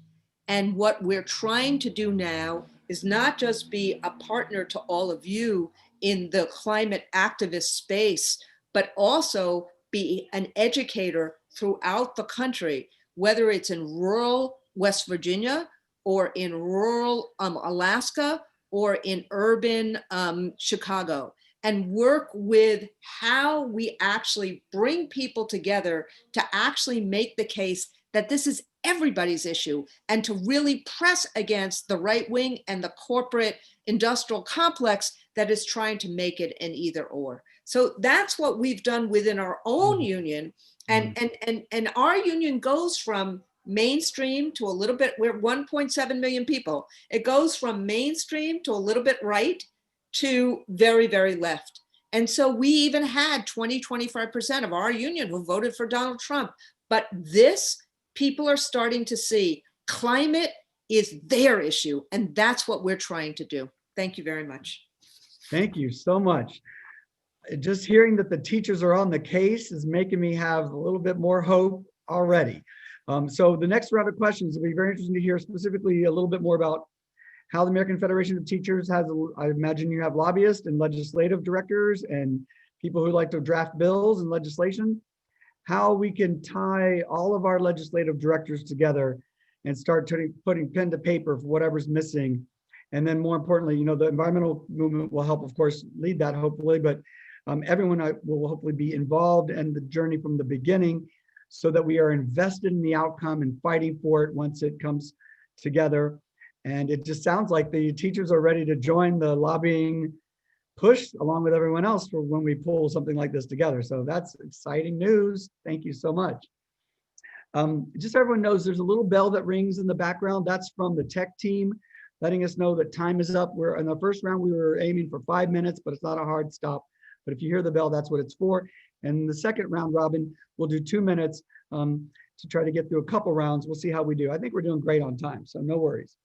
And what we're trying to do now is not just be a partner to all of you in the climate activist space, but also be an educator throughout the country, whether it's in rural West Virginia or in rural Alaska or in urban Chicago. and work with how we actually bring people together to actually make the case that this is everybody's issue, and to really press against the right wing and the corporate industrial complex that is trying to make it an either or. So that's what we've done within our own union. And our union goes from mainstream to a little bit, we're 1.7 million people. It goes from mainstream to a little bit right to very, very left. And so we even had 25% of our union who voted for Donald Trump. But this, people are starting to see climate is their issue. And that's what we're trying to do. Thank you very much. Thank you so much. Just hearing that the teachers are on the case is making me have a little bit more hope already. So the next round of questions will be very interesting to hear specifically a little bit more about how the American Federation of Teachers has, I imagine you have lobbyists and legislative directors and people who like to draft bills and legislation, how we can tie all of our legislative directors together and start putting pen to paper for whatever's missing. And then more importantly, you know, the environmental movement will help, of course, lead that hopefully, but everyone will hopefully be involved in the journey from the beginning so that we are invested in the outcome and fighting for it once it comes together. And it just sounds like the teachers are ready to join the lobbying push along with everyone else for when we pull something like this together. So that's exciting news. Thank you so much. Just so everyone knows, there's a little bell that rings in the background. That's from the tech team, letting us know that time is up. We're in the first round, we were aiming for 5 minutes, but it's not a hard stop. But if you hear the bell, that's what it's for. And the second round robin, we'll do 2 minutes to try to get through a couple rounds. We'll see how we do. I think we're doing great on time, so no worries.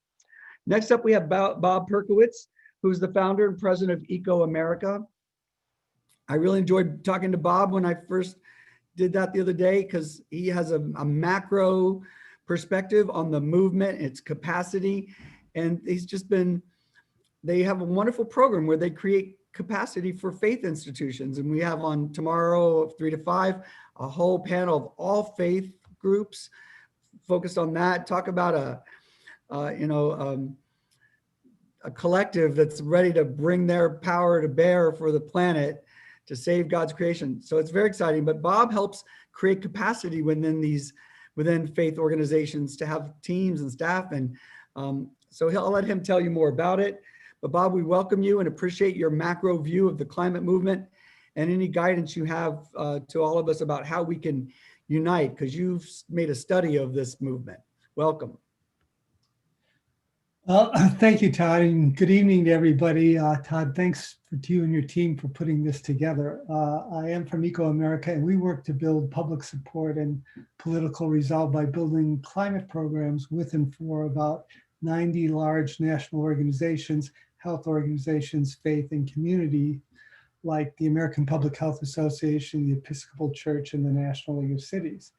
Next up, we have Bob Perkowitz, who's the founder and president of Eco America. I really enjoyed talking to Bob when I first did that the other day because he has a macro perspective on the movement, its capacity, and he's just been, they have a wonderful program where they create capacity for faith institutions. And we have on tomorrow, 3 to 5, a whole panel of all faith groups focused on that. Talk about a collective that's ready to bring their power to bear for the planet to save God's creation. So it's very exciting, but Bob helps create capacity within faith organizations to have teams and staff. And so I'll let him tell you more about it. But Bob, we welcome you and appreciate your macro view of the climate movement and any guidance you have to all of us about how we can unite, because you've made a study of this movement. Welcome. Well, thank you, Todd, and good evening to everybody. Todd, thanks to you and your team for putting this together. I am from Eco America, and we work to build public support and political resolve by building climate programs with and for about 90 large national organizations, health organizations, faith, and community, like the American Public Health Association, the Episcopal Church, and the National League of Cities.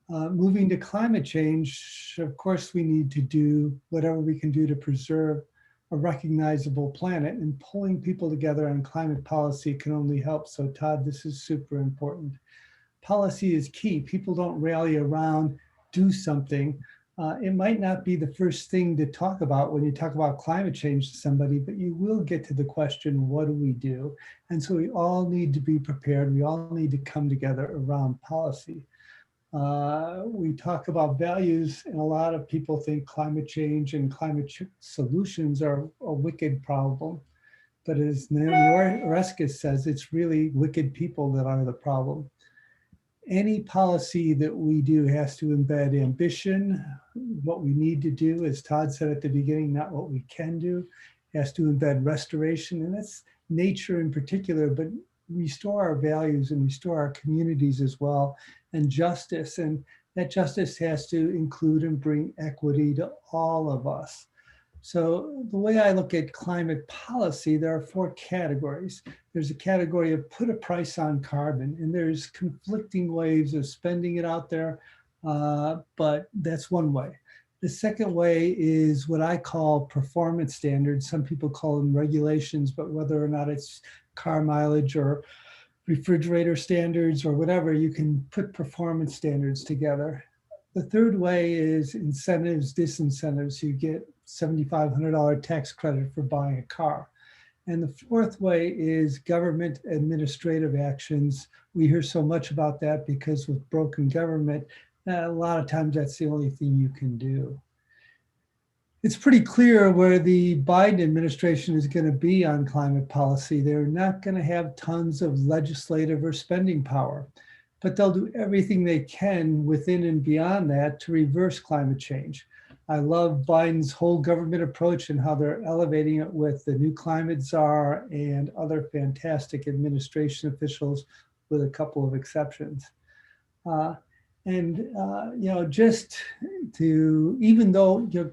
Moving to climate change, of course, we need to do whatever we can do to preserve a recognizable planet, and pulling people together on climate policy can only help. So Todd, this is super important. Policy is key. People don't rally around, do something. It might not be the first thing to talk about when you talk about climate change to somebody, but you will get to the question, what do we do? And so we all need to be prepared. We all need to come together around policy. We talk about values, and a lot of people think climate change and climate solutions are a wicked problem. But as Naomi Oreskes says, it's really wicked people that are the problem. Any policy that we do has to embed ambition. What we need to do, as Todd said at the beginning, not what we can do. It has to embed restoration, and that's nature in particular, but restore our values and restore our communities as well, and justice. And that justice has to include and bring equity to all of us. So the way I look at climate policy, there are 4 categories. There's a category of put a price on carbon, and there's conflicting ways of spending it out there, but that's one way. The second way is what I call performance standards. Some people call them regulations, but whether or not it's car mileage or refrigerator standards or whatever, you can put performance standards together. The third way is incentives, disincentives. You get $7,500 tax credit for buying a car. And the fourth way is government administrative actions. We hear so much about that because with broken government, a lot of times that's the only thing you can do. It's pretty clear where the Biden administration is going to be on climate policy. They're not going to have tons of legislative or spending power, but they'll do everything they can within and beyond that to reverse climate change. I love Biden's whole government approach and how they're elevating it with the new climate czar and other fantastic administration officials, with a couple of exceptions. Just to, even though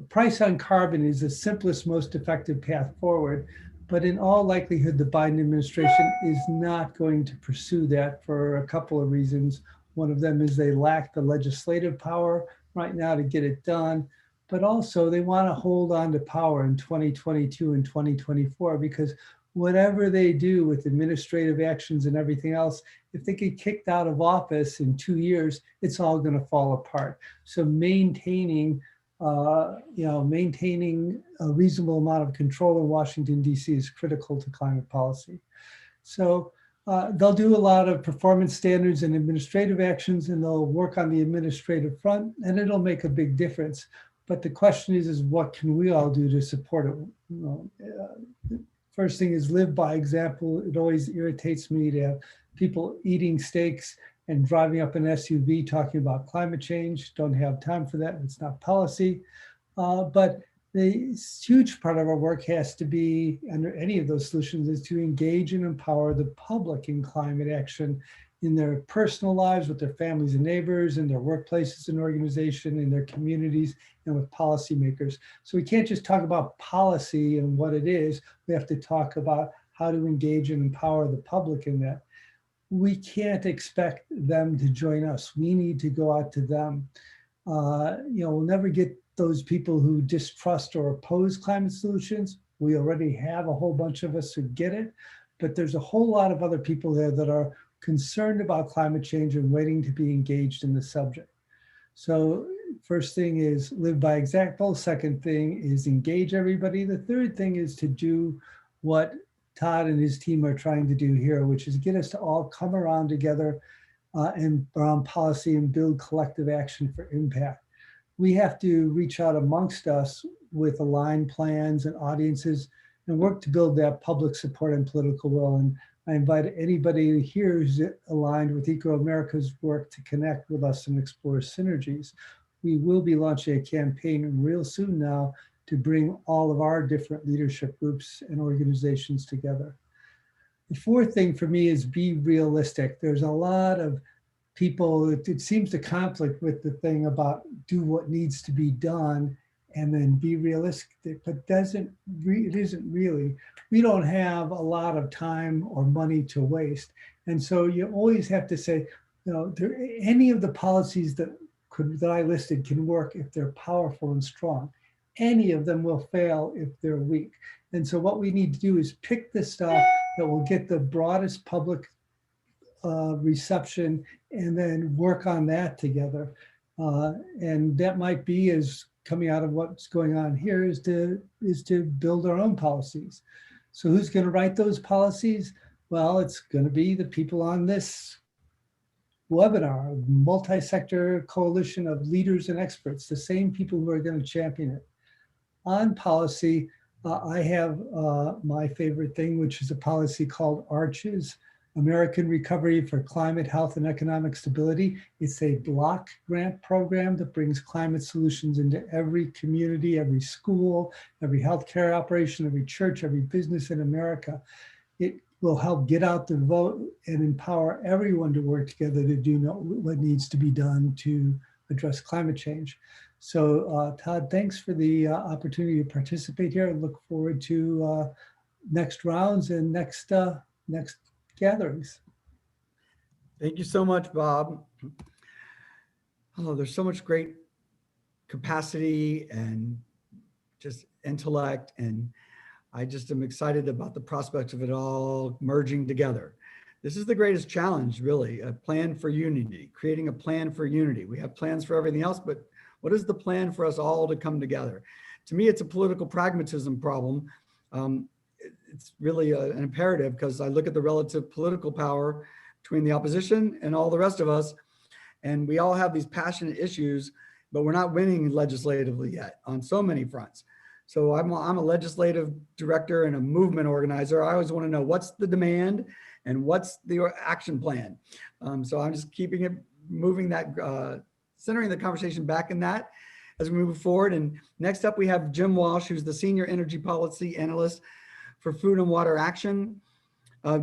price on carbon is the simplest, most effective path forward, but in all likelihood, the Biden administration is not going to pursue that for a couple of reasons. One of them is they lack the legislative power right now to get it done, but also they want to hold on to power in 2022 and 2024, because whatever they do with administrative actions and everything else, if they get kicked out of office in 2 years, it's all going to fall apart. So maintaining a reasonable amount of control in Washington, D.C. is critical to climate policy. So they'll do a lot of performance standards and administrative actions, and they'll work on the administrative front, and it'll make a big difference. But the question is what can we all do to support it? First thing is live by example. It always irritates me to have people eating steaks and driving up an SUV talking about climate change. Don't have time for that. It's not policy. But the huge part of our work has to be, under any of those solutions, is to engage and empower the public in climate action in their personal lives, with their families and neighbors, in their workplaces and organization, in their communities, and with policymakers. So we can't just talk about policy and what it is. We have to talk about how to engage and empower the public in that. We can't expect them to join us. We need to go out to them. We'll never get those people who distrust or oppose climate solutions. We already have a whole bunch of us who get it, but there's a whole lot of other people there that are concerned about climate change and waiting to be engaged in the subject. So first thing is live by example. Second thing is engage everybody. The third thing is to do what Todd and his team are trying to do here, which is get us to all come around together and around policy and build collective action for impact. We have to reach out amongst us with aligned plans and audiences and work to build that public support and political will. And I invite anybody here who's aligned with Eco America's work to connect with us and explore synergies. We will be launching a campaign real soon now to bring all of our different leadership groups and organizations together. The fourth thing for me is be realistic. There's a lot of people, it seems to conflict with the thing about do what needs to be done and then be realistic, but it isn't really. We don't have a lot of time or money to waste. And so you always have to say, any of the policies that I listed can work if they're powerful and strong. Any of them will fail if they're weak. And so what we need to do is pick the stuff that will get the broadest public reception and then work on that together. And that might be, as coming out of what's going on here, is to build our own policies. So who's going to write those policies? Well, it's going to be the people on this webinar, a multi-sector coalition of leaders and experts, the same people who are going to champion it. On policy, I have my favorite thing, which is a policy called ARCHES, American Recovery for Climate, Health, and Economic Stability. It's a block grant program that brings climate solutions into every community, every school, every healthcare operation, every church, every business in America. It will help get out the vote and empower everyone to work together to do what needs to be done to address climate change. So Todd, thanks for the opportunity to participate here. I look forward to next rounds and next gatherings. Thank you so much, Bob. Oh, there's so much great capacity and just intellect, and I just am excited about the prospect of it all merging together. This is the greatest challenge, really, a plan for unity, creating a plan for unity. We have plans for everything else, but what is the plan for us all to come together? To me, it's a political pragmatism problem. it's really an imperative, because I look at the relative political power between the opposition and all the rest of us, and we all have these passionate issues, but we're not winning legislatively yet on so many fronts. So I'm a legislative director and a movement organizer. I always want to know what's the demand and what's the action plan. So I'm just keeping it moving, that centering the conversation back in that as we move forward. And next up, we have Jim Walsh, who's the Senior Energy Policy Analyst for Food and Water Action.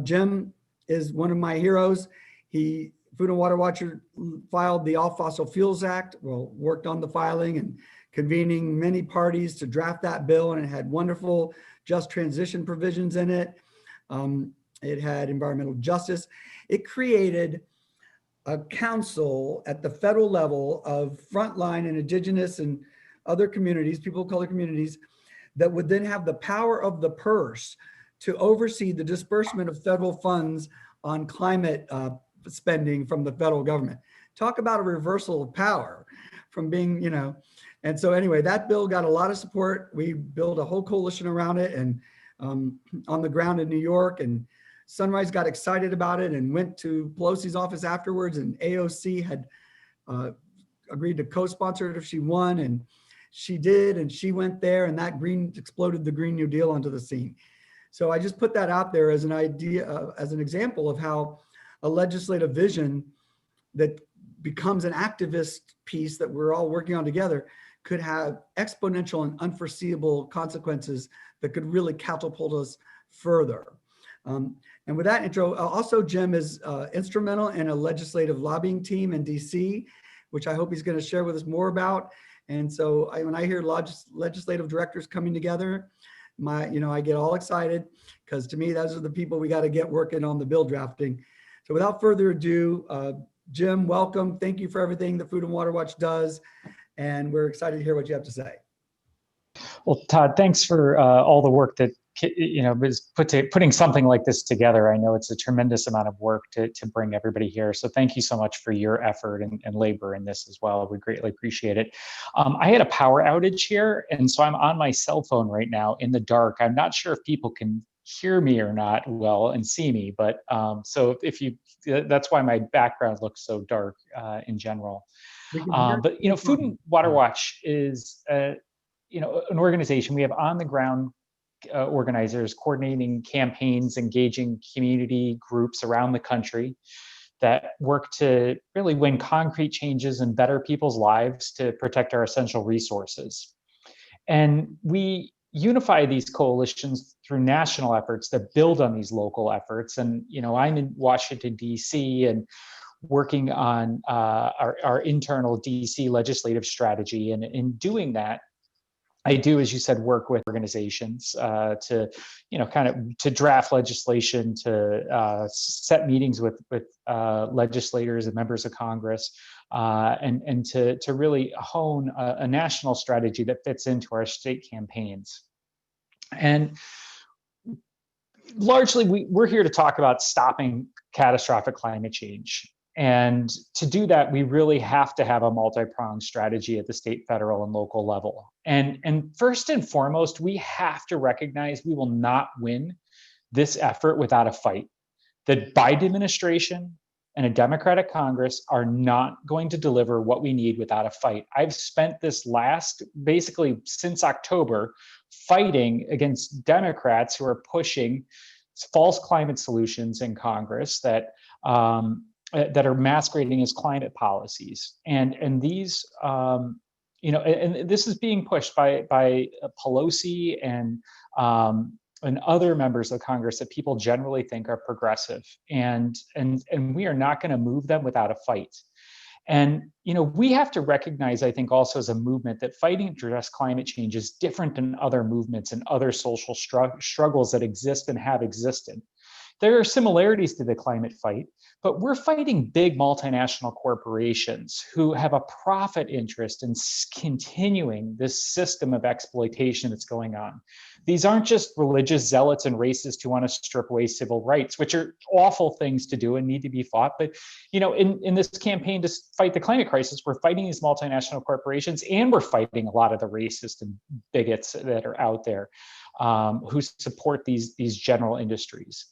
Jim is one of my heroes. Food and Water Watcher filed the All Fossil Fuels Act, worked on the filing and convening many parties to draft that bill, and it had wonderful just transition provisions in it. It had environmental justice. It created a council at the federal level of frontline and indigenous and other communities, people of color communities, that would then have the power of the purse to oversee the disbursement of federal funds on climate spending from the federal government. Talk about a reversal of power from being, and so anyway, that bill got a lot of support. We built a whole coalition around it, and on the ground in New York, and Sunrise got excited about it and went to Pelosi's office afterwards, and AOC had agreed to co-sponsor it if she won, and she did, and she went there, and that exploded the Green New Deal onto the scene. So I just put that out there as an idea, as an example of how a legislative vision that becomes an activist piece that we're all working on together could have exponential and unforeseeable consequences that could really catapult us further. And with that intro, also Jim is instrumental in a legislative lobbying team in DC, which I hope he's going to share with us more about. And so when I hear legislative directors coming together, I get all excited, because to me, those are the people we got to get working on the bill drafting. So without further ado, Jim, welcome. Thank you for everything that Food and Water Watch does. And we're excited to hear what you have to say. Well, Todd, thanks for all the work that is putting something like this together. I know it's a tremendous amount of work to bring everybody here. So thank you so much for your effort and labor in this as well. We greatly appreciate it. I had a power outage here, and so I'm on my cell phone right now in the dark. I'm not sure if people can hear me or not well and see me, but so that's why my background looks so dark in general. But Food and Water Watch is an organization. We have on the ground organizers coordinating campaigns, engaging community groups around the country that work to really win concrete changes and better people's lives to protect our essential resources. And we unify these coalitions through national efforts that build on these local efforts. And I'm in Washington, D.C., and working on our internal DC legislative strategy. And in doing that, I do, as you said, work with organizations to draft legislation, to set meetings with legislators and members of Congress, and to really hone a national strategy that fits into our state campaigns. And largely, we're here to talk about stopping catastrophic climate change. And to do that, we really have to have a multi-pronged strategy at the state, federal, and local level. And first and foremost, we have to recognize we will not win this effort without a fight. The Biden administration and a Democratic Congress are not going to deliver what we need without a fight. I've spent this basically since October, fighting against Democrats who are pushing false climate solutions in Congress that are masquerading as climate policies, and these, and this is being pushed by Pelosi and other members of Congress that people generally think are progressive, and we are not going to move them without a fight. And we have to recognize, I think, also as a movement, that fighting to address climate change is different than other movements and other social struggles that exist and have existed. There are similarities to the climate fight, but we're fighting big multinational corporations who have a profit interest in continuing this system of exploitation that's going on. These aren't just religious zealots and racists who want to strip away civil rights, which are awful things to do and need to be fought. But in this campaign to fight the climate crisis, we're fighting these multinational corporations, and we're fighting a lot of the racists and bigots that are out there. who support these general industries.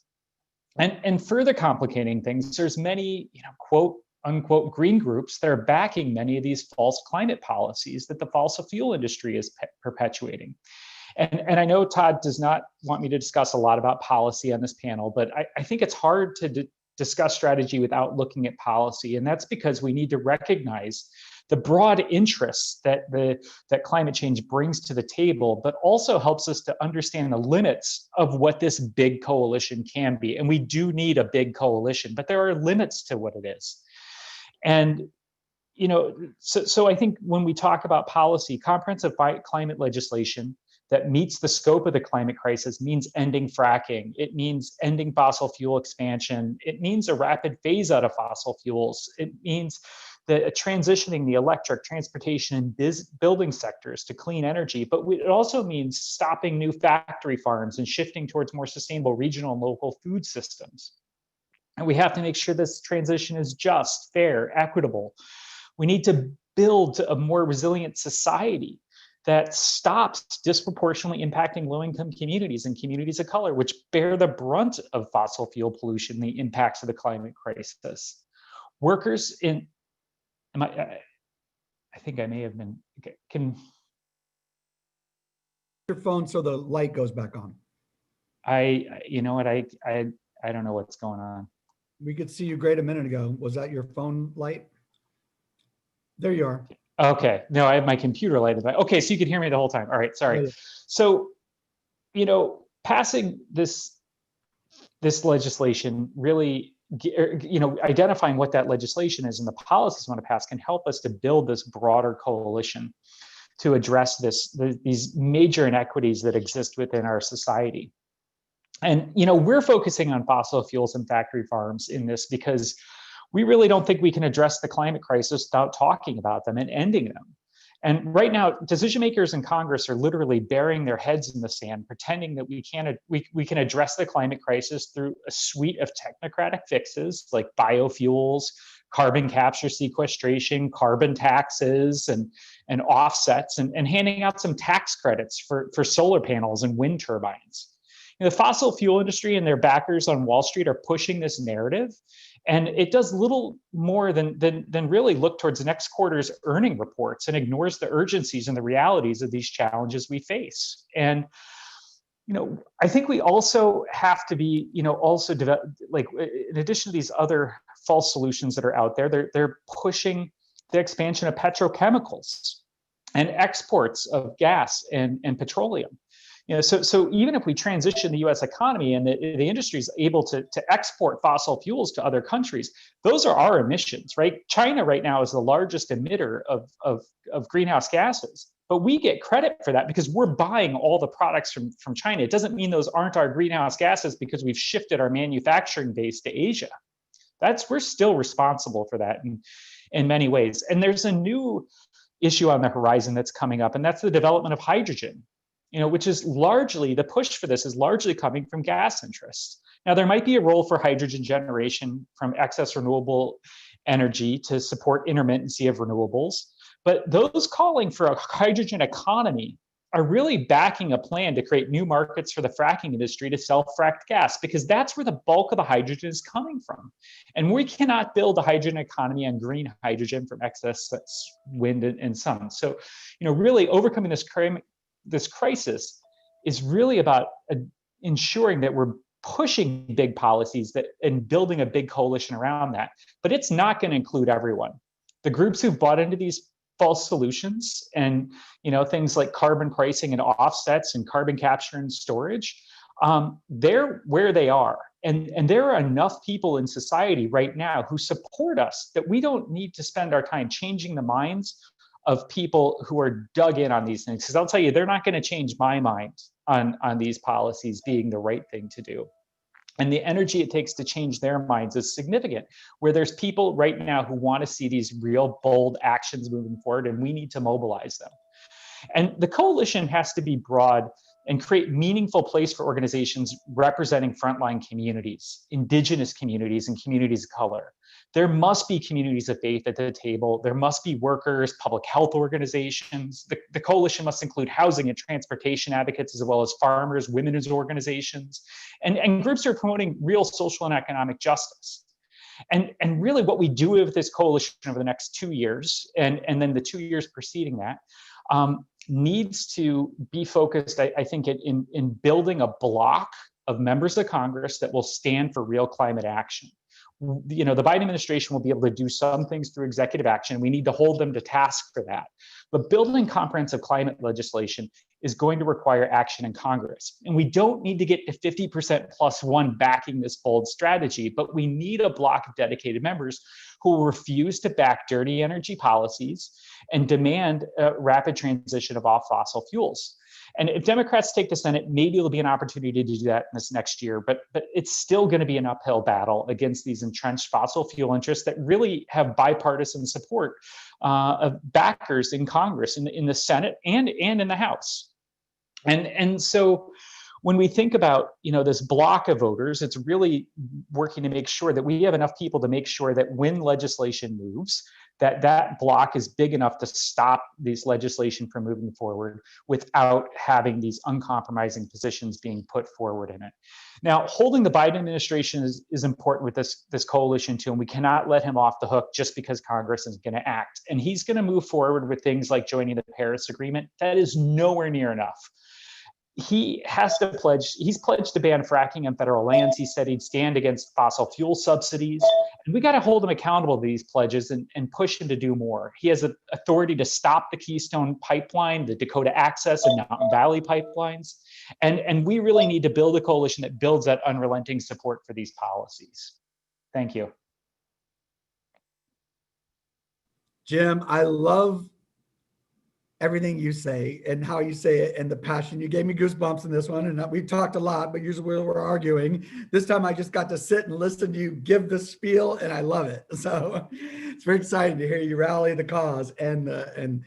And further complicating things, there's many, quote unquote green groups that are backing many of these false climate policies that the fossil fuel industry is perpetuating. And I know Todd does not want me to discuss a lot about policy on this panel, but I think it's hard to discuss strategy without looking at policy. And that's because we need to recognize the broad interests that climate change brings to the table, but also helps us to understand the limits of what this big coalition can be. And we do need a big coalition, but there are limits to what it is. And so I think when we talk about policy, comprehensive climate legislation that meets the scope of the climate crisis means ending fracking. It means ending fossil fuel expansion. It means a rapid phase out of fossil fuels. It means that transitioning the electric, transportation, and building sectors to clean energy. But it also means stopping new factory farms and shifting towards more sustainable regional and local food systems. And we have to make sure this transition is just, fair, equitable. We need to build a more resilient society that stops disproportionately impacting low-income communities and communities of color, which bear the brunt of fossil fuel pollution, the impacts of the climate crisis. Workers in, I think I may have been, can Your phone so the light goes back on. you know what, I don't know what's going on. We could see you great a minute ago. Was that your phone light? There you are. Okay, no, I have my computer lighted. Okay, so you could hear me the whole time. All right, sorry. Yeah. So, passing this legislation really, identifying what that legislation is and the policies we want to pass can help us to build this broader coalition to address these major inequities that exist within our society. And, we're focusing on fossil fuels and factory farms in this because we really don't think we can address the climate crisis without talking about them and ending them. And right now, decision makers in Congress are literally burying their heads in the sand, pretending that we can address the climate crisis through a suite of technocratic fixes like biofuels, carbon capture sequestration, carbon taxes, and offsets, and handing out some tax credits for solar panels and wind turbines. The fossil fuel industry and their backers on Wall Street are pushing this narrative, and it does little more than really look towards next quarter's earning reports and ignores the urgencies and the realities of these challenges we face. And I think we also have to be, also develop, like, in addition to these other false solutions that are out there, they're pushing the expansion of petrochemicals and exports of gas and petroleum. So even if we transition the U.S. economy and the industry is able to export fossil fuels to other countries, those are our emissions, right? China right now is the largest emitter of greenhouse gases, but we get credit for that because we're buying all the products from China. It doesn't mean those aren't our greenhouse gases because we've shifted our manufacturing base to Asia. We're still responsible for that in many ways. And there's a new issue on the horizon that's coming up, and that's the development of hydrogen. Which is largely, the push for this is largely coming from gas interests. Now, there might be a role for hydrogen generation from excess renewable energy to support intermittency of renewables, but those calling for a hydrogen economy are really backing a plan to create new markets for the fracking industry to sell fracked gas, because that's where the bulk of the hydrogen is coming from. And we cannot build a hydrogen economy on green hydrogen from excess wind and sun. So, really overcoming this crisis is really about ensuring that we're pushing big policies and building a big coalition around that. But it's not going to include everyone. The groups who've bought into these false solutions and things like carbon pricing and offsets and carbon capture and storage, they're where they are. And there are enough people in society right now who support us that we don't need to spend our time changing the minds of people who are dug in on these things. Because I'll tell you, they're not going to change my mind on these policies being the right thing to do. And the energy it takes to change their minds is significant, where there's people right now who want to see these real bold actions moving forward, and we need to mobilize them. And the coalition has to be broad and create meaningful place for organizations representing frontline communities, indigenous communities, and communities of color. There must be communities of faith at the table. There must be workers, public health organizations. The coalition must include housing and transportation advocates, as well as farmers, women's organizations, and groups who are promoting real social and economic justice. And really what we do with this coalition over the next 2 years, and then the 2 years preceding that, needs to be focused, I think, in building a block of members of Congress that will stand for real climate action. The Biden administration will be able to do some things through executive action. We need to hold them to task for that. But building comprehensive climate legislation is going to require action in Congress. And we don't need to get to 50% plus one backing this bold strategy, but we need a block of dedicated members who will refuse to back dirty energy policies and demand a rapid transition of all fossil fuels. And if Democrats take the Senate, maybe it'll be an opportunity to do that in this next year, but it's still going to be an uphill battle against these entrenched fossil fuel interests that really have bipartisan support of backers in Congress, in the Senate and in the House. And so when we think about this block of voters, it's really working to make sure that we have enough people to make sure that when legislation moves, that block is big enough to stop this legislation from moving forward without having these uncompromising positions being put forward in it. Now, holding the Biden administration is important with this coalition too, and we cannot let him off the hook just because Congress is going to act. And he's going to move forward with things like joining the Paris Agreement. That is nowhere near enough. He's pledged to ban fracking on federal lands. He said he'd stand against fossil fuel subsidies. And we got to hold him accountable to these pledges and push him to do more. He has the authority to stop the Keystone Pipeline, the Dakota Access and Mountain Valley pipelines. And we really need to build a coalition that builds that unrelenting support for these policies. Thank you. Jim, I love everything you say and how you say it and the passion. You gave me goosebumps in this one, and we've talked a lot, but usually we're arguing. This time I just got to sit and listen to you give the spiel, and I love it. So it's very exciting to hear you rally the cause. And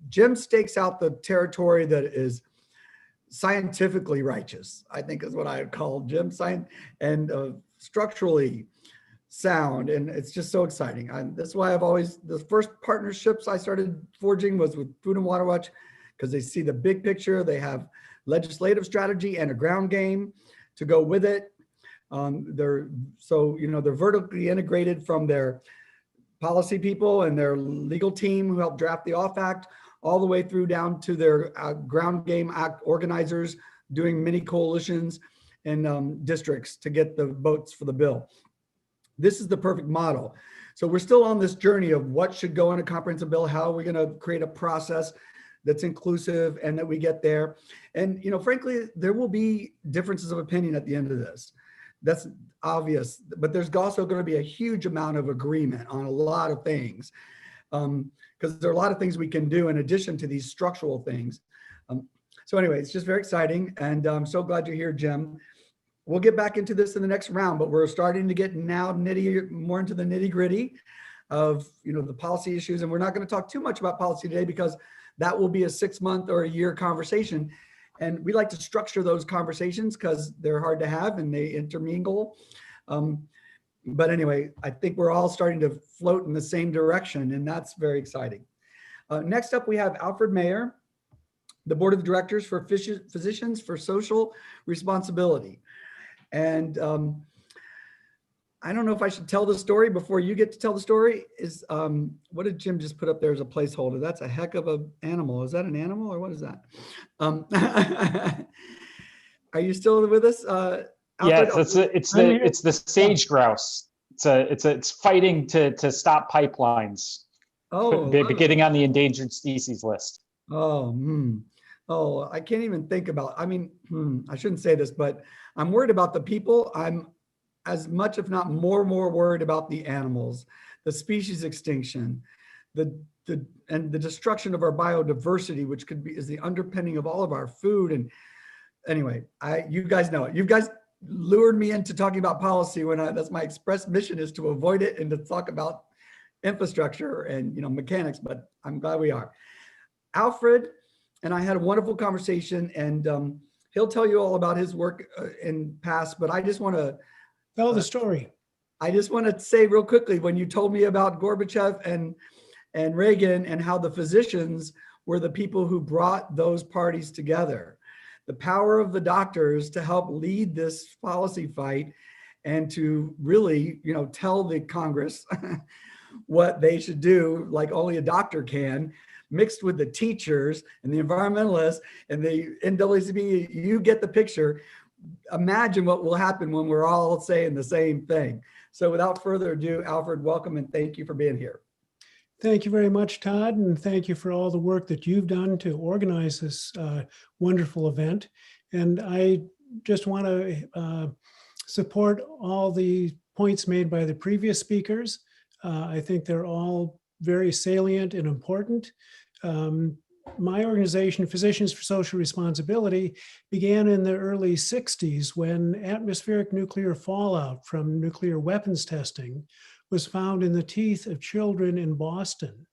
Jim stakes out the territory that is scientifically righteous, I think is what I would call Jim, and structurally sound, and it's just so exciting. That's why the first partnerships I started forging was with Food and Water Watch, because they see the big picture. They have legislative strategy and a ground game to go with it. They're vertically integrated from their policy people and their legal team who helped draft the OFF Act, all the way through down to their ground game act organizers doing mini coalitions and districts to get the votes for the bill. This is the perfect model. So we're still on this journey of what should go in a comprehensive bill. How are we going to create a process that's inclusive and that we get there? And, frankly, there will be differences of opinion at the end of this. That's obvious, but there's also going to be a huge amount of agreement on a lot of things, because there are a lot of things we can do in addition to these structural things. So anyway, it's just very exciting. And I'm so glad you're here, Jim. We'll get back into this in the next round, but we're starting to get now more into the nitty gritty of the policy issues. And we're not going to talk too much about policy today because that will be a 6-month or a year conversation. And we like to structure those conversations because they're hard to have and they intermingle. But anyway, I think we're all starting to float in the same direction, and that's very exciting. Next up, we have Alfred Mayer, the Board of Directors for Physicians for Social Responsibility. And I don't know if I should tell the story before you get to tell the story. What did Jim just put up there as a placeholder? That's a heck of an animal. Is that an animal or what is that? Are you still with us? Yes, it's the sage grouse. It's fighting to stop pipelines. Oh, getting on the endangered species list. Oh, I can't even think about, I shouldn't say this, but I'm worried about the people. I'm as much, if not more worried about the animals, the species extinction, and the destruction of our biodiversity, which is the underpinning of all of our food. And anyway, you guys know it. You guys lured me into talking about policy that's my express mission, is to avoid it and to talk about infrastructure and mechanics, but I'm glad we are. Alfred and I had a wonderful conversation, and he'll tell you all about his work in past, but I just want to tell the story. I just want to say real quickly, when you told me about Gorbachev and Reagan and how the physicians were the people who brought those parties together, the power of the doctors to help lead this policy fight and to really, tell the Congress what they should do, like only a doctor can, mixed with the teachers and the environmentalists and the NAACP, you get the picture. Imagine what will happen when we're all saying the same thing. So without further ado, Alfred, welcome and thank you for being here. Thank you very much, Todd, and thank you for all the work that you've done to organize this wonderful event. And I just want to support all the points made by the previous speakers. I think they're all very salient and important. My organization, Physicians for Social Responsibility, began in the early 60s when atmospheric nuclear fallout from nuclear weapons testing was found in the teeth of children in Boston.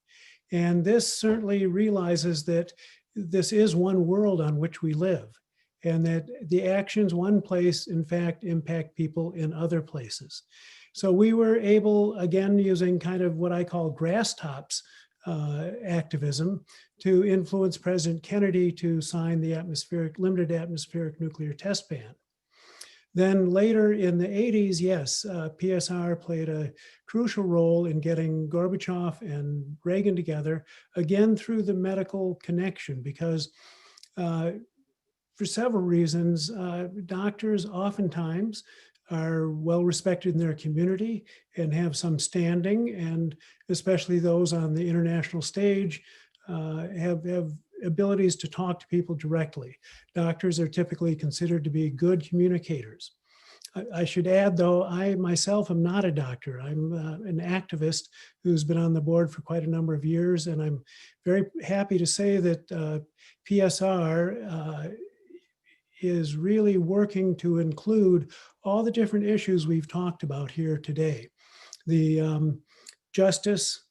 And this certainly realizes that this is one world on which we live, and that the actions one place, in fact, impact people in other places. So we were able, again, using kind of what I call grass tops activism, to influence President Kennedy to sign the limited atmospheric nuclear test ban. Then later in the 80s, yes, PSR played a crucial role in getting Gorbachev and Reagan together, again through the medical connection, because for several reasons, doctors oftentimes are well respected in their community and have some standing, and especially those on the international stage have abilities to talk to people directly. Doctors are typically considered to be good communicators. I should add, though, I myself am not a doctor. I'm an activist who's been on the board for quite a number of years, and I'm very happy to say that PSR is really working to include all the different issues we've talked about here today. The justice,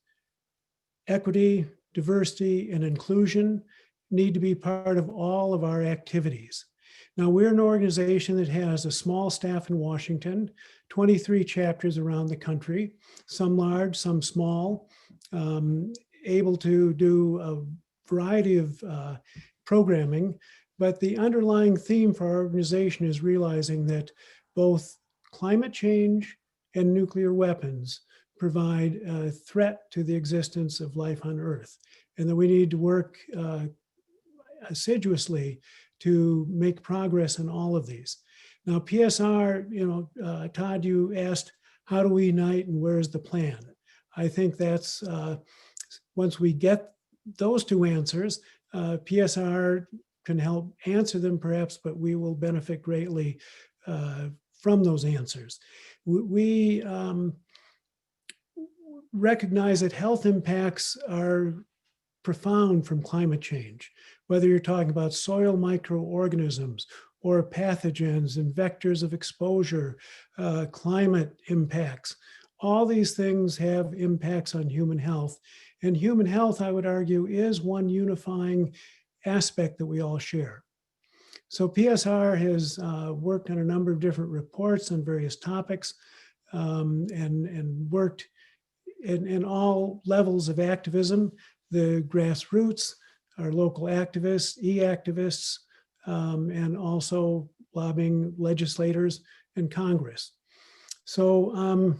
equity, diversity, and inclusion need to be part of all of our activities. Now, we're an organization that has a small staff in Washington, 23 chapters around the country, some large, some small, able to do a variety of programming. But the underlying theme for our organization is realizing that both climate change and nuclear weapons provide a threat to the existence of life on Earth, and that we need to work assiduously to make progress in all of these. Now, PSR, Todd, you asked, how do we unite and where's the plan? I think that's, once we get those two answers, PSR can help answer them perhaps, but we will benefit greatly from those answers. We recognize that health impacts are profound from climate change, whether you're talking about soil microorganisms or pathogens and vectors of exposure, climate impacts. All these things have impacts on human health. And human health, I would argue, is one unifying aspect that we all share. So PSR has worked on a number of different reports on various topics and worked in all levels of activism, the grassroots, our local activists, e-activists, and also lobbying legislators and Congress. So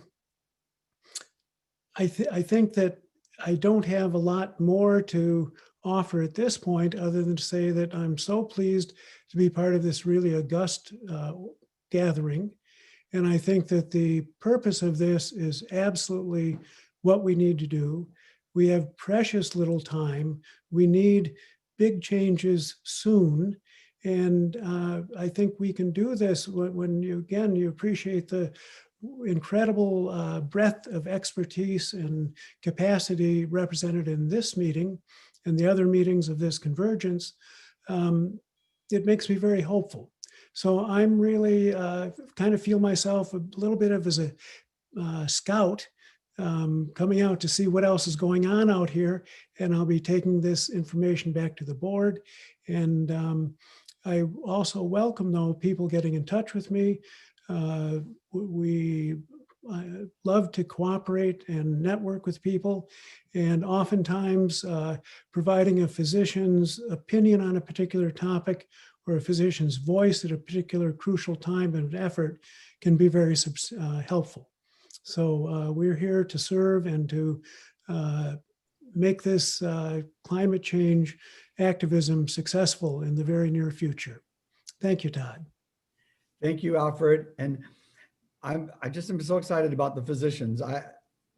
I think that I don't have a lot more to offer at this point, other than to say that I'm so pleased to be part of this really august gathering. And I think that the purpose of this is absolutely what we need to do. We have precious little time. We need big changes soon. And I think we can do this when you appreciate the incredible breadth of expertise and capacity represented in this meeting and the other meetings of this convergence. It makes me very hopeful. So I'm really kind of feel myself a little bit of as a scout coming out to see what else is going on out here. And I'll be taking this information back to the board. And I also welcome, though, people getting in touch with me. We love to cooperate and network with people. And oftentimes providing a physician's opinion on a particular topic or a physician's voice at a particular crucial time and effort can be very helpful. So we're here to serve and to make this climate change activism successful in the very near future. Thank you, Todd. Thank you, Alfred. And I just am so excited about the physicians.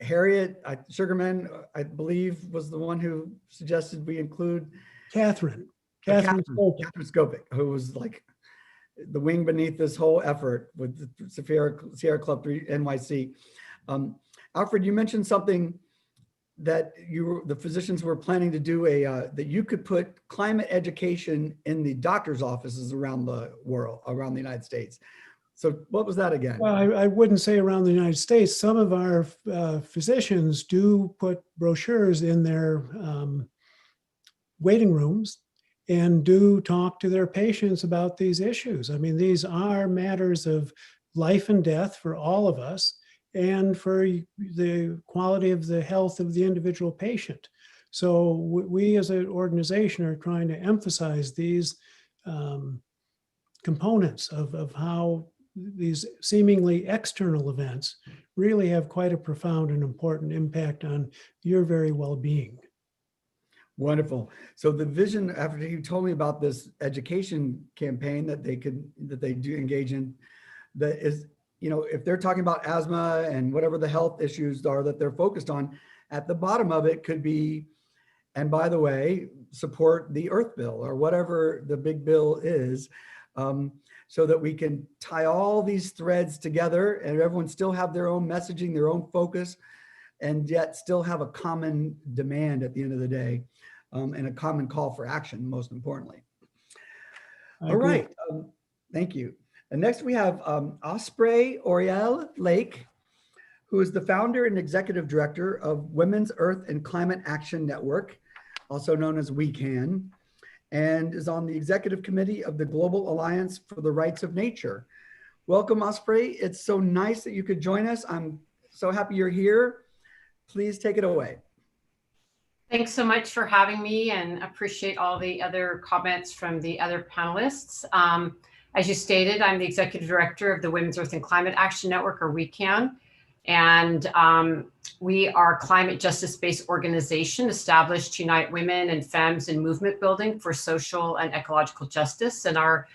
Harriet Sugarman, I believe, was the one who suggested we include Catherine Skopic, who was like the wing beneath this whole effort with the Sierra Club 3 NYC. Alfred, you mentioned something that the physicians were planning to do that you could put climate education in the doctor's offices around the world, around the United States. So what was that again? Well, I wouldn't say around the United States. Some of our physicians do put brochures in their waiting rooms and do talk to their patients about these issues. I mean, these are matters of life and death for all of us and for the quality of the health of the individual patient. So we as an organization are trying to emphasize these components of how these seemingly external events really have quite a profound and important impact on your very well-being. Wonderful. So the vision, after you told me about this education campaign that they do engage in, that is, if they're talking about asthma and whatever the health issues are that they're focused on, at the bottom of it could be, and by the way, support the Earth Bill or whatever the big bill is, so that we can tie all these threads together and everyone still have their own messaging, their own focus, and yet still have a common demand at the end of the day, and a common call for action, most importantly. All right, thank you. And next we have Osprey Oriel Lake, who is the founder and executive director of Women's Earth and Climate Action Network, also known as We Can, and is on the executive committee of the Global Alliance for the Rights of Nature. Welcome, Osprey. It's so nice that you could join us. I'm so happy you're here. Please take it away. Thanks so much for having me, and appreciate all the other comments from the other panelists. As you stated, I'm the executive director of the Women's Earth and Climate Action Network, or WECAN. And we are a climate justice-based organization established to unite women and femmes in movement building for social and ecological justice. And our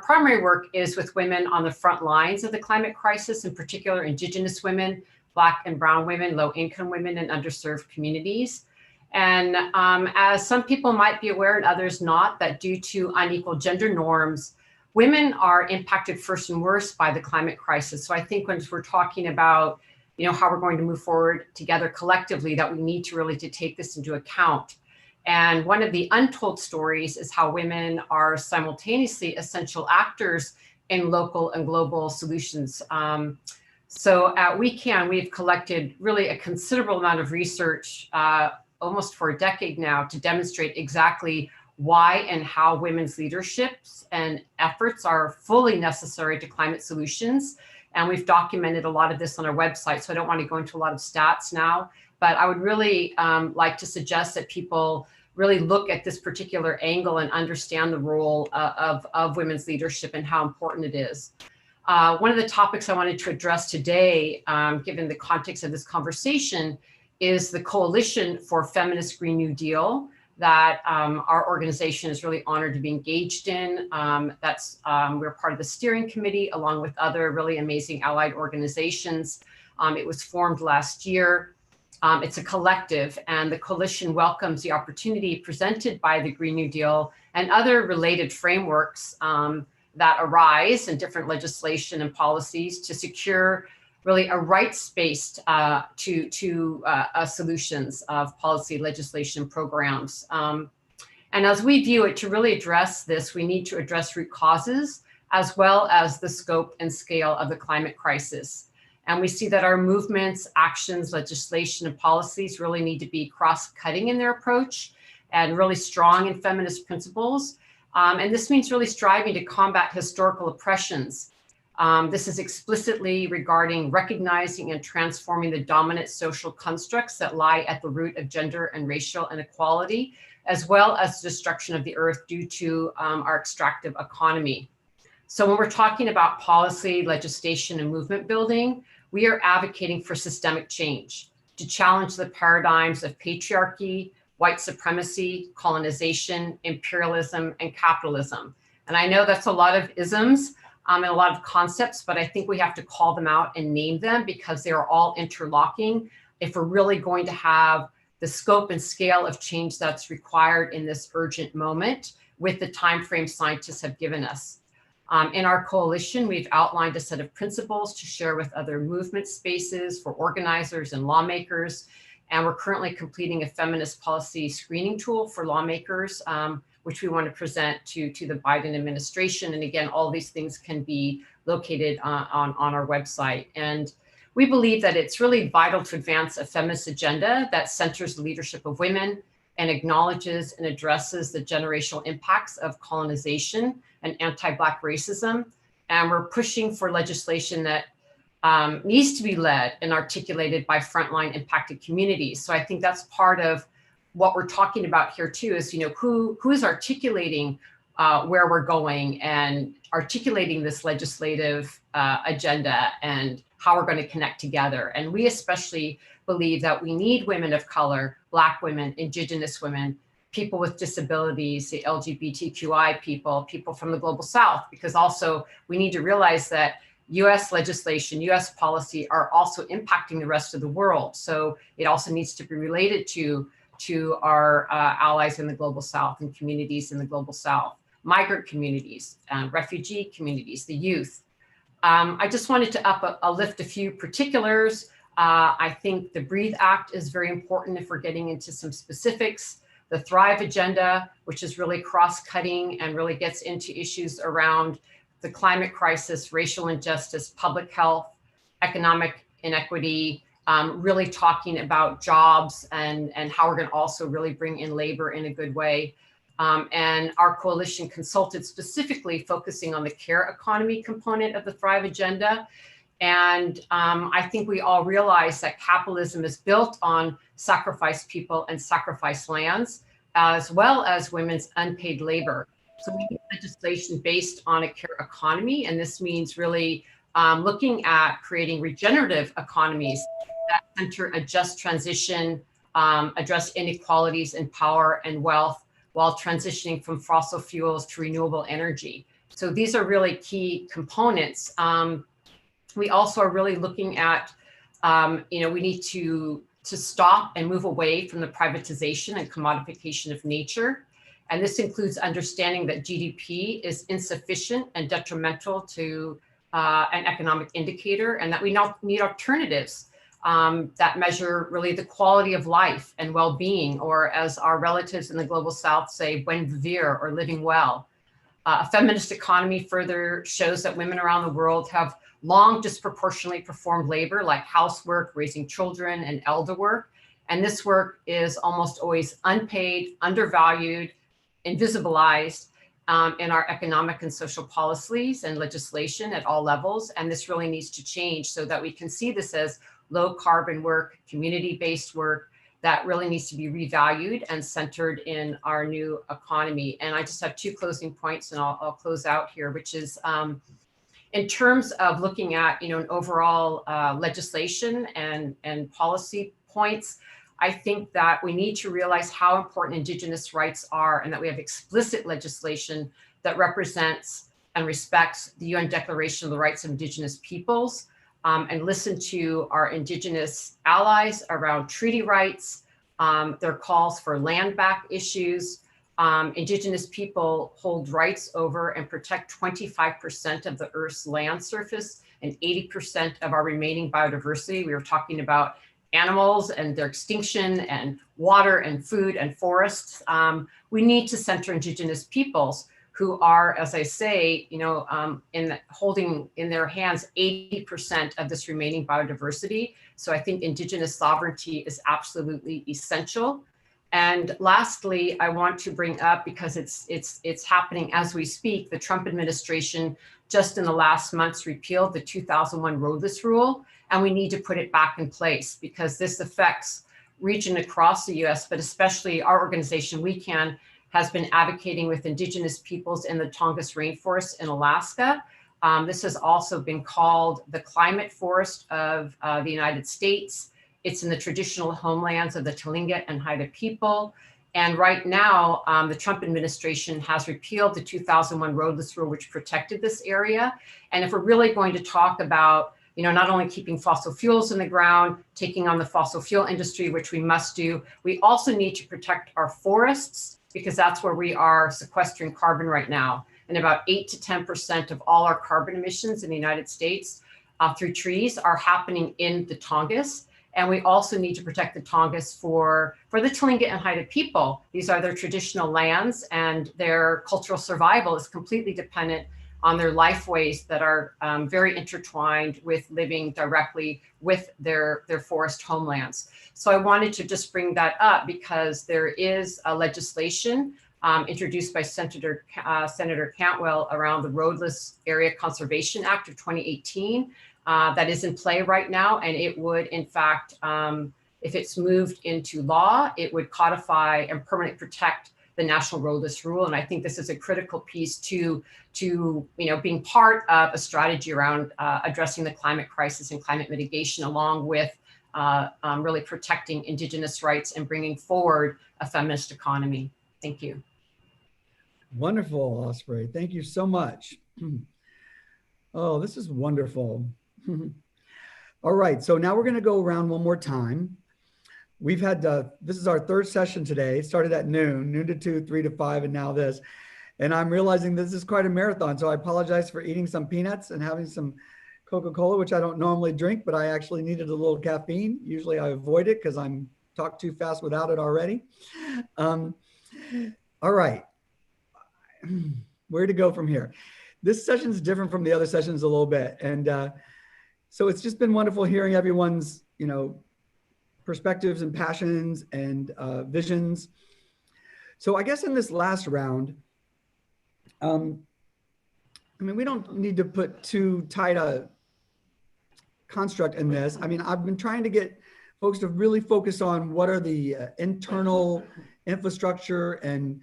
primary work is with women on the front lines of the climate crisis, in particular Indigenous women, Black and Brown women, low-income women, and underserved communities. And as some people might be aware and others not, that due to unequal gender norms, women are impacted first and worst by the climate crisis. So I think when we're talking about how we're going to move forward together collectively, that we need to really take this into account. And one of the untold stories is how women are simultaneously essential actors in local and global solutions. So at WeCan, we've collected really a considerable amount of research, almost for a decade now, to demonstrate exactly why and how women's leaderships and efforts are fully necessary to climate solutions. And we've documented a lot of this on our website, so I don't want to go into a lot of stats now, but I would really like to suggest that people really look at this particular angle and understand the role of women's leadership and how important it is. One of the topics I wanted to address today, given the context of this conversation, is the Coalition for Feminist Green New Deal that our organization is really honored to be engaged in. We're part of the steering committee along with other really amazing allied organizations. It was formed last year. It's a collective, and the coalition welcomes the opportunity presented by the Green New Deal and other related frameworks that arise in different legislation and policies to secure really a rights-based solutions of policy, legislation, programs. And as we view it, to really address this, we need to address root causes as well as the scope and scale of the climate crisis. And we see that our movements, actions, legislation, and policies really need to be cross-cutting in their approach and really strong in feminist principles. And this means really striving to combat historical oppressions This is explicitly regarding recognizing and transforming the dominant social constructs that lie at the root of gender and racial inequality, as well as the destruction of the earth due to our extractive economy. So when we're talking about policy, legislation, and movement building, we are advocating for systemic change to challenge the paradigms of patriarchy, white supremacy, colonization, imperialism, and capitalism. And I know that's a lot of isms and a lot of concepts, but I think we have to call them out and name them because they are all interlocking if we're really going to have the scope and scale of change that's required in this urgent moment with the time frame scientists have given us. In our coalition, we've outlined a set of principles to share with other movement spaces for organizers and lawmakers. And we're currently completing a feminist policy screening tool for lawmakers, which we want to present to the Biden administration. And again, all these things can be located on our website. And we believe that it's really vital to advance a feminist agenda that centers the leadership of women and acknowledges and addresses the generational impacts of colonization and anti-Black racism. And we're pushing for legislation that needs to be led and articulated by frontline impacted communities. So I think that's part of what we're talking about here too, is, you know, who is articulating where we're going and articulating this legislative agenda and how we're going to connect together. And we especially believe that we need women of color, Black women, Indigenous women, people with disabilities, the LGBTQI people, people from the global South, because also we need to realize that US legislation, US policy are also impacting the rest of the world. So it also needs to be related to our allies in the global South and communities in the global South, migrant communities, refugee communities, the youth. I just wanted to lift a few particulars. I think the Breathe Act is very important if we're getting into some specifics. The Thrive Agenda, which is really cross-cutting and really gets into issues around the climate crisis, racial injustice, public health, economic inequity, really talking about jobs and how we're going to also really bring in labor in a good way. And our coalition consulted specifically focusing on the care economy component of the Thrive Agenda. And I think we all realize that capitalism is built on sacrificed people and sacrificed lands, as well as women's unpaid labor. So we need legislation based on a care economy. And this means really looking at creating regenerative economies that center a just transition, address inequalities in power and wealth, while transitioning from fossil fuels to renewable energy. So these are really key components. We also are really looking at, we need to stop and move away from the privatization and commodification of nature. And this includes understanding that GDP is insufficient and detrimental to an economic indicator, and that we now need alternatives that measure really the quality of life and well-being, or as our relatives in the global South say, buen vivir, or living well. A feminist economy further shows that women around the world have long disproportionately performed labor like housework, raising children, and elder work. And this work is almost always unpaid, undervalued, invisibilized in our economic and social policies and legislation at all levels. And this really needs to change so that we can see this as low carbon work, community-based work that really needs to be revalued and centered in our new economy. And I just have two closing points, and I'll close out here, which is in terms of looking at an overall legislation and policy points. I think that we need to realize how important Indigenous rights are, and that we have explicit legislation that represents and respects the UN Declaration of the Rights of Indigenous Peoples, and listen to our Indigenous allies around treaty rights, their calls for land back issues. Indigenous people hold rights over and protect 25% of the Earth's land surface and 80% of our remaining biodiversity. We were talking about animals and their extinction, and water and food and forests. We need to center Indigenous peoples who are, as I say, holding in their hands 80% of this remaining biodiversity. So I think Indigenous sovereignty is absolutely essential. And lastly, I want to bring up, because it's happening as we speak, the Trump administration just in the last months repealed the 2001 roadless rule, and we need to put it back in place because this affects region across the US, but especially our organization, We Can, has been advocating with indigenous peoples in the Tongass rainforest in Alaska. This has also been called the climate forest of the United States. It's in the traditional homelands of the Tlingit and Haida people. And right now, the Trump administration has repealed the 2001 roadless rule, which protected this area. And if we're really going to talk about, not only keeping fossil fuels in the ground, taking on the fossil fuel industry, which we must do, we also need to protect our forests because that's where we are sequestering carbon right now. And about 8 to 10% of all our carbon emissions in the United States through trees are happening in the Tongass. And we also need to protect the Tongass for the Tlingit and Haida people. These are their traditional lands, and their cultural survival is completely dependent on their lifeways that are very intertwined with living directly with their forest homelands. So I wanted to just bring that up because there is a legislation introduced by Senator Cantwell around the Roadless Area Conservation Act of 2018 that is in play right now. And it would, in fact, if it's moved into law, it would codify and permanently protect the National Roadless Rule. And I think this is a critical piece to being part of a strategy around addressing the climate crisis and climate mitigation, along with really protecting Indigenous rights and bringing forward a feminist economy. Thank you. Wonderful, Osprey. Thank you so much. Oh, this is wonderful. All right, so now we're going to go around one more time. We've had, this is our third session today. It started at noon to 2, 3 to 5, and now this. And I'm realizing this is quite a marathon, so I apologize for eating some peanuts and having some Coca-Cola, which I don't normally drink, but I actually needed a little caffeine. Usually I avoid it because I'm talk too fast without it already. All right, where to go from here? This session is different from the other sessions a little bit. And so it's just been wonderful hearing everyone's, perspectives and passions and visions. So I guess in this last round, we don't need to put too tight a construct in this. I've been trying to get folks to really focus on what are the internal infrastructure and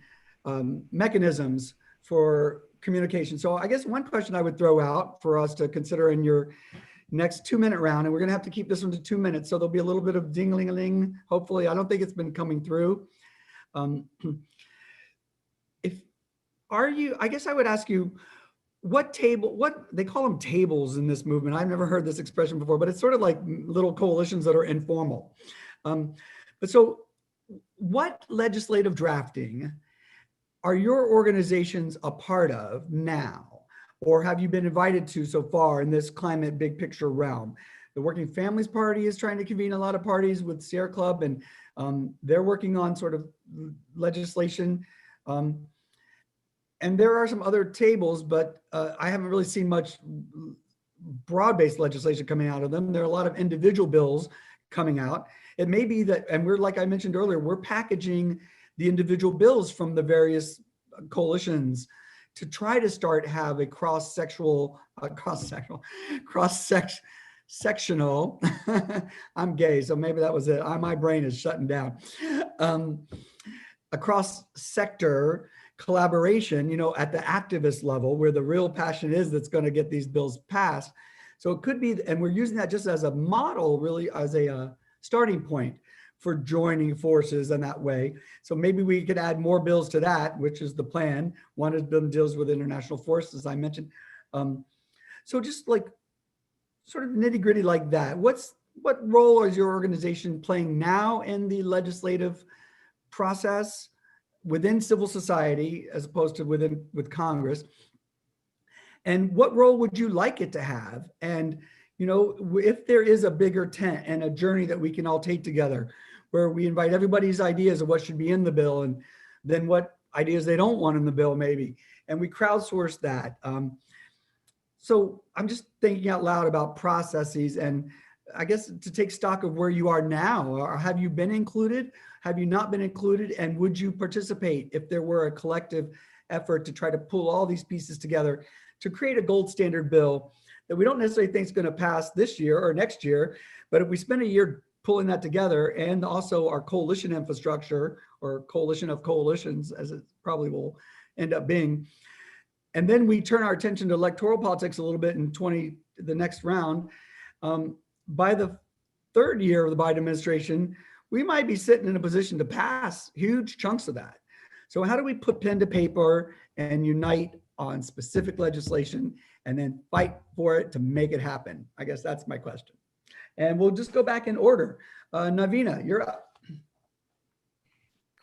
mechanisms for communication. So I guess one question I would throw out for us to consider in your next 2-minute round, and we're going to have to keep this one to 2 minutes, so there'll be a little bit of ding-a-ling-a-ling. Hopefully, I don't think it's been coming through. I guess I would ask you, what they call them tables in this movement. I've never heard this expression before, but it's sort of like little coalitions that are informal. But so what legislative drafting are your organizations a part of now? Or have you been invited to so far in this climate big picture realm? The Working Families Party is trying to convene a lot of parties with Sierra Club, and they're working on sort of legislation. And there are some other tables, but I haven't really seen much broad-based legislation coming out of them. There are a lot of individual bills coming out. It may be that, and we're, like I mentioned earlier, we're packaging the individual bills from the various coalitions to try to have a cross-sectional, I'm gay, so maybe that was it. My brain is shutting down. A cross-sector collaboration, at the activist level where the real passion is that's going to get these bills passed. So it could be, and we're using that just as a model, really as a starting point for joining forces in that way. So maybe we could add more bills to that, which is the plan. One of them deals with international forests, as I mentioned. So just like sort of nitty gritty like that. What role is your organization playing now in the legislative process within civil society as opposed to with Congress? And what role would you like it to have? And if there is a bigger tent and a journey that we can all take together, where we invite everybody's ideas of what should be in the bill and then what ideas they don't want in the bill maybe, and we crowdsource that. So I'm just thinking out loud about processes, and I guess to take stock of where you are now. Or have you been included? Have you not been included? And would you participate if there were a collective effort to try to pull all these pieces together to create a gold standard bill that we don't necessarily think is going to pass this year or next year, but if we spend a year pulling that together, and also our coalition infrastructure, or coalition of coalitions, as it probably will end up being, and then we turn our attention to electoral politics a little bit in the next round, by the third year of the Biden administration, we might be sitting in a position to pass huge chunks of that. So how do we put pen to paper and unite on specific legislation and then fight for it to make it happen? I guess that's my question. And we'll just go back in order. Navina, you're up.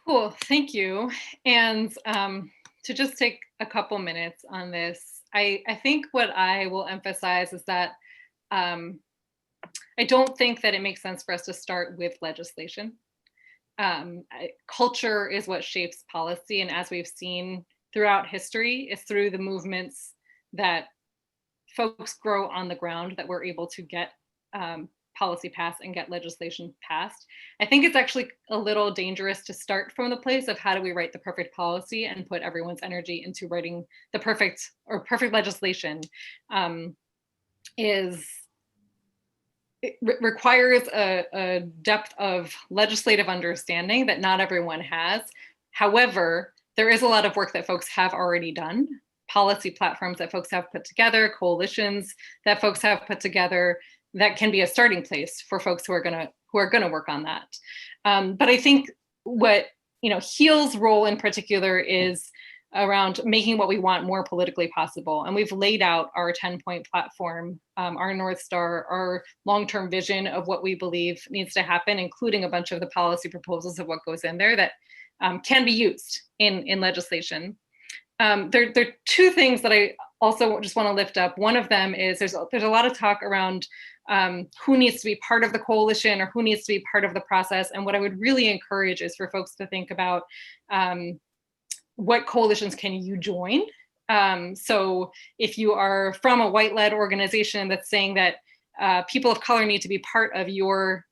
Cool, thank you. And to just take a couple minutes on this, I think what I will emphasize is that I don't think that it makes sense for us to start with legislation. Culture is what shapes policy, and as we've seen throughout history, it's through the movements that folks grow on the ground that we're able to get policy passed and get legislation passed. I think it's actually a little dangerous to start from the place of how do we write the perfect policy and put everyone's energy into writing the perfect legislation. It requires a depth of legislative understanding that not everyone has. However, there is a lot of work that folks have already done, policy platforms that folks have put together, coalitions that folks have put together, that can be a starting place for folks who are gonna work on that. But I think what HEAL's role in particular is around making what we want more politically possible. And we've laid out our 10-point platform, our North Star, our long-term vision of what we believe needs to happen, including a bunch of the policy proposals of what goes in there that can be used in legislation. There are two things that I also just want to lift up. One of them is there's a lot of talk around who needs to be part of the coalition or who needs to be part of the process. And what I would really encourage is for folks to think about what coalitions can you join? So if you are from a white-led organization that's saying that people of color need to be part of your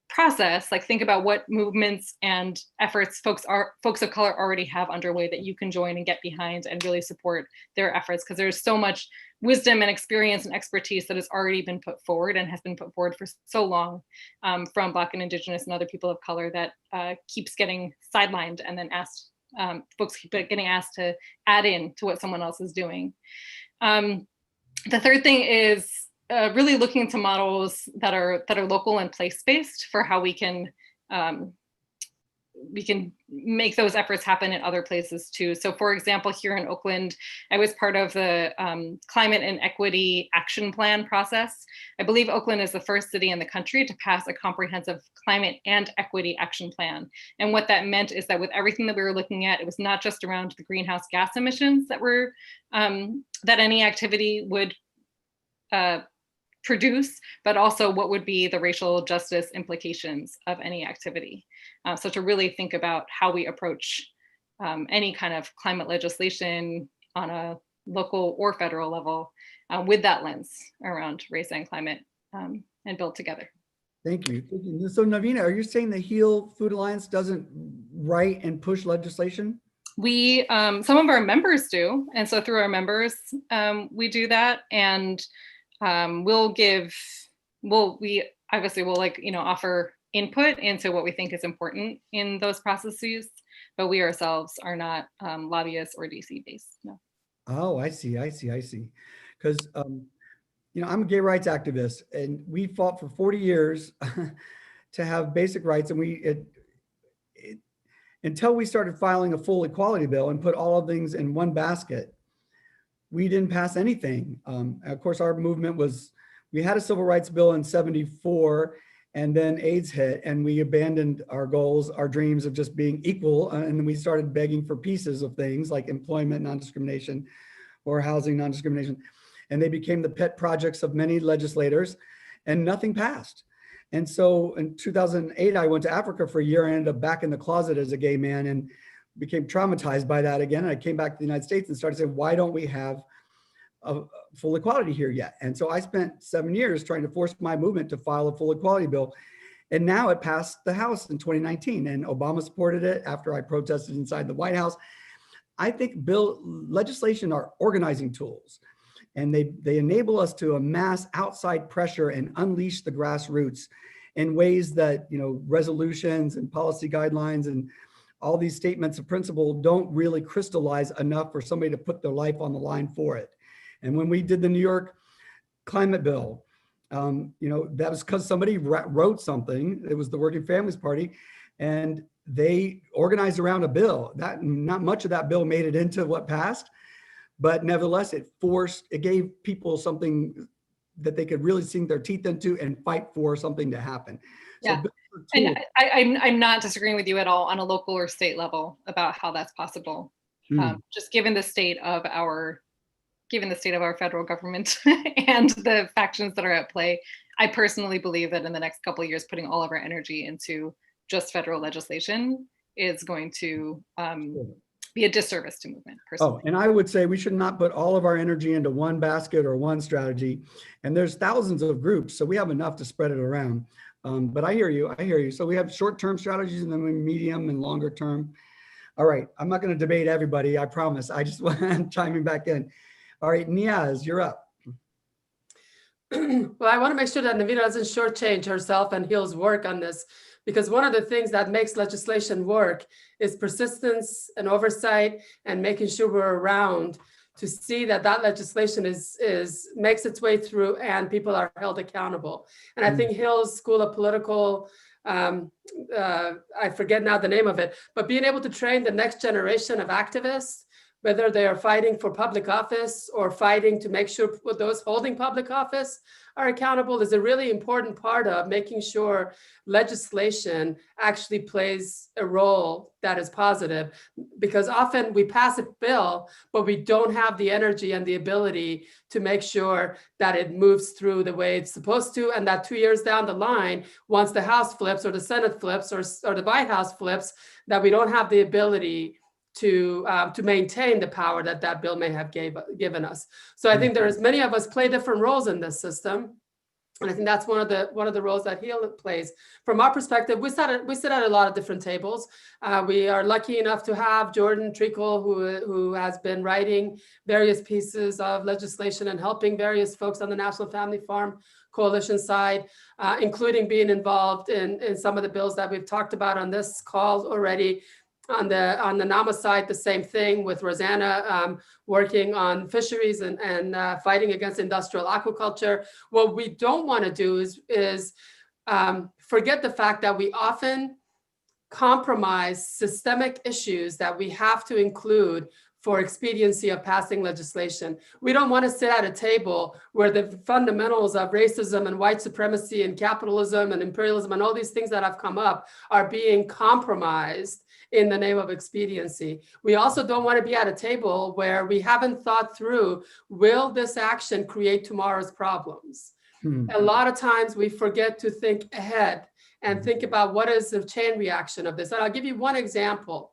process, like think about what movements and efforts folks of color already have underway that you can join and get behind and really support their efforts, because there's so much wisdom and experience and expertise that has already been put forward and has been put forward for so long from Black and Indigenous and other people of color that keeps getting sidelined and then folks keep getting asked to add in to what someone else is doing. The third thing is really looking to models that are local and place-based for how we can make those efforts happen in other places too. So for example, here in Oakland, I was part of the Climate and Equity Action Plan process. I believe Oakland is the first city in the country to pass a comprehensive climate and equity action plan. And what that meant is that with everything that we were looking at, it was not just around the greenhouse gas emissions that were that any activity would produce, but also what would be the racial justice implications of any activity. So to really think about how we approach any kind of climate legislation on a local or federal level with that lens around race and climate and build together. Thank you. So Navina, are you saying the HEAL Food Alliance doesn't write and push legislation? We, some of our members do. And so through our members, we do that. And we obviously will offer input into what we think is important in those processes, but we ourselves are not lobbyists or DC based. No. Oh, I see. Because I'm a gay rights activist, and we fought for 40 years to have basic rights, and until we started filing a full equality bill and put all of things in one basket, we didn't pass anything. Of course, our movement we had a civil rights bill in '74, and then AIDS hit, and we abandoned our goals, our dreams of just being equal, and then we started begging for pieces of things like employment non-discrimination or housing non-discrimination, and they became the pet projects of many legislators, and nothing passed. And so in 2008, I went to Africa for a year and ended up back in the closet as a gay man and became traumatized by that again. And I came back to the United States and started saying, why don't we have a full equality here yet? And so I spent 7 years trying to force my movement to file a full equality bill. And now it passed the House in 2019, and Obama supported it after I protested inside the White House. I think legislation are organizing tools. And they enable us to amass outside pressure and unleash the grassroots in ways that, you know, resolutions and policy guidelines and all these statements of principle don't really crystallize enough for somebody to put their life on the line for it. And when we did the New York climate bill, you know, that was because somebody wrote something. It was the Working Families Party, and they organized around a bill. That not much of that bill made it into what passed, but nevertheless, it gave people something that they could really sink their teeth into and fight for something to happen. Yeah. So, and I'm not disagreeing with you at all on a local or state level about how that's possible. Just given the state of our federal government and the factions that are at play, I personally believe that in the next couple of years, putting all of our energy into just federal legislation is going to be a disservice to movement, personally. Oh, and I would say we should not put all of our energy into one basket or one strategy. And there's thousands of groups, so we have enough to spread it around. But I hear you. So we have short-term strategies and then medium and longer term. All right, I'm not going to debate everybody, I promise. I just want chiming back in. All right, Niaz, you're up. Well, I want to make sure that Navina doesn't shortchange herself and Hill's work on this, because one of the things that makes legislation work is persistence and oversight and making sure we're around to see that that legislation makes its way through and people are held accountable. And I think Hill's School of Political, I forget now the name of it, but being able to train the next generation of activists, whether they are fighting for public office or fighting to make sure those holding public office are accountable, is a really important part of making sure legislation actually plays a role that is positive. Because often we pass a bill, but we don't have the energy and the ability to make sure that it moves through the way it's supposed to, and that 2 years down the line, once the House flips or the Senate flips or the White House flips, that we don't have the ability to maintain the power that that bill may have given us. So I think there's many of us play different roles in this system. And I think that's one of the roles that Hill plays. From our perspective, we sit at a lot of different tables. We are lucky enough to have Jordan Treacle, who has been writing various pieces of legislation and helping various folks on the National Family Farm Coalition side, including being involved in some of the bills that we've talked about on this call already. On the NAMA side, the same thing with Rosanna working on fisheries and fighting against industrial aquaculture. What we don't want to do is forget the fact that we often compromise systemic issues that we have to include for expediency of passing legislation. We don't want to sit at a table where the fundamentals of racism and white supremacy and capitalism and imperialism and all these things that have come up are being compromised in the name of expediency. We also don't want to be at a table where we haven't thought through, will this action create tomorrow's problems? A lot of times we forget to think ahead and think about what is the chain reaction of this. And I'll give you one example.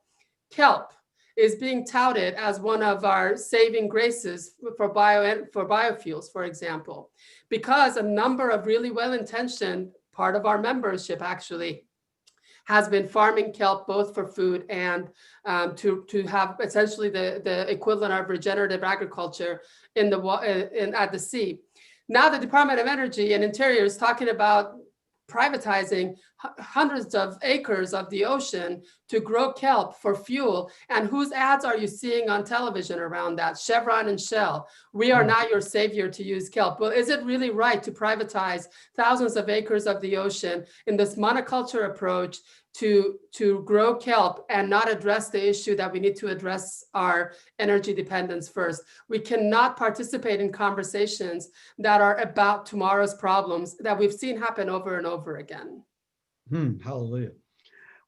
Kelp is being touted as one of our saving graces for biofuels, for example, because a number of really well-intentioned part of our membership actually has been farming kelp both for food and to have essentially the equivalent of regenerative agriculture at the sea. Now the Department of Energy and Interior is talking about privatizing hundreds of acres of the ocean to grow kelp for fuel. And whose ads are you seeing on television around that? Chevron and Shell. We are not your savior to use kelp. Well, is it really right to privatize thousands of acres of the ocean in this monoculture approach to grow kelp and not address the issue that we need to address our energy dependence first? We cannot participate in conversations that are about tomorrow's problems that we've seen happen over and over again. Hallelujah.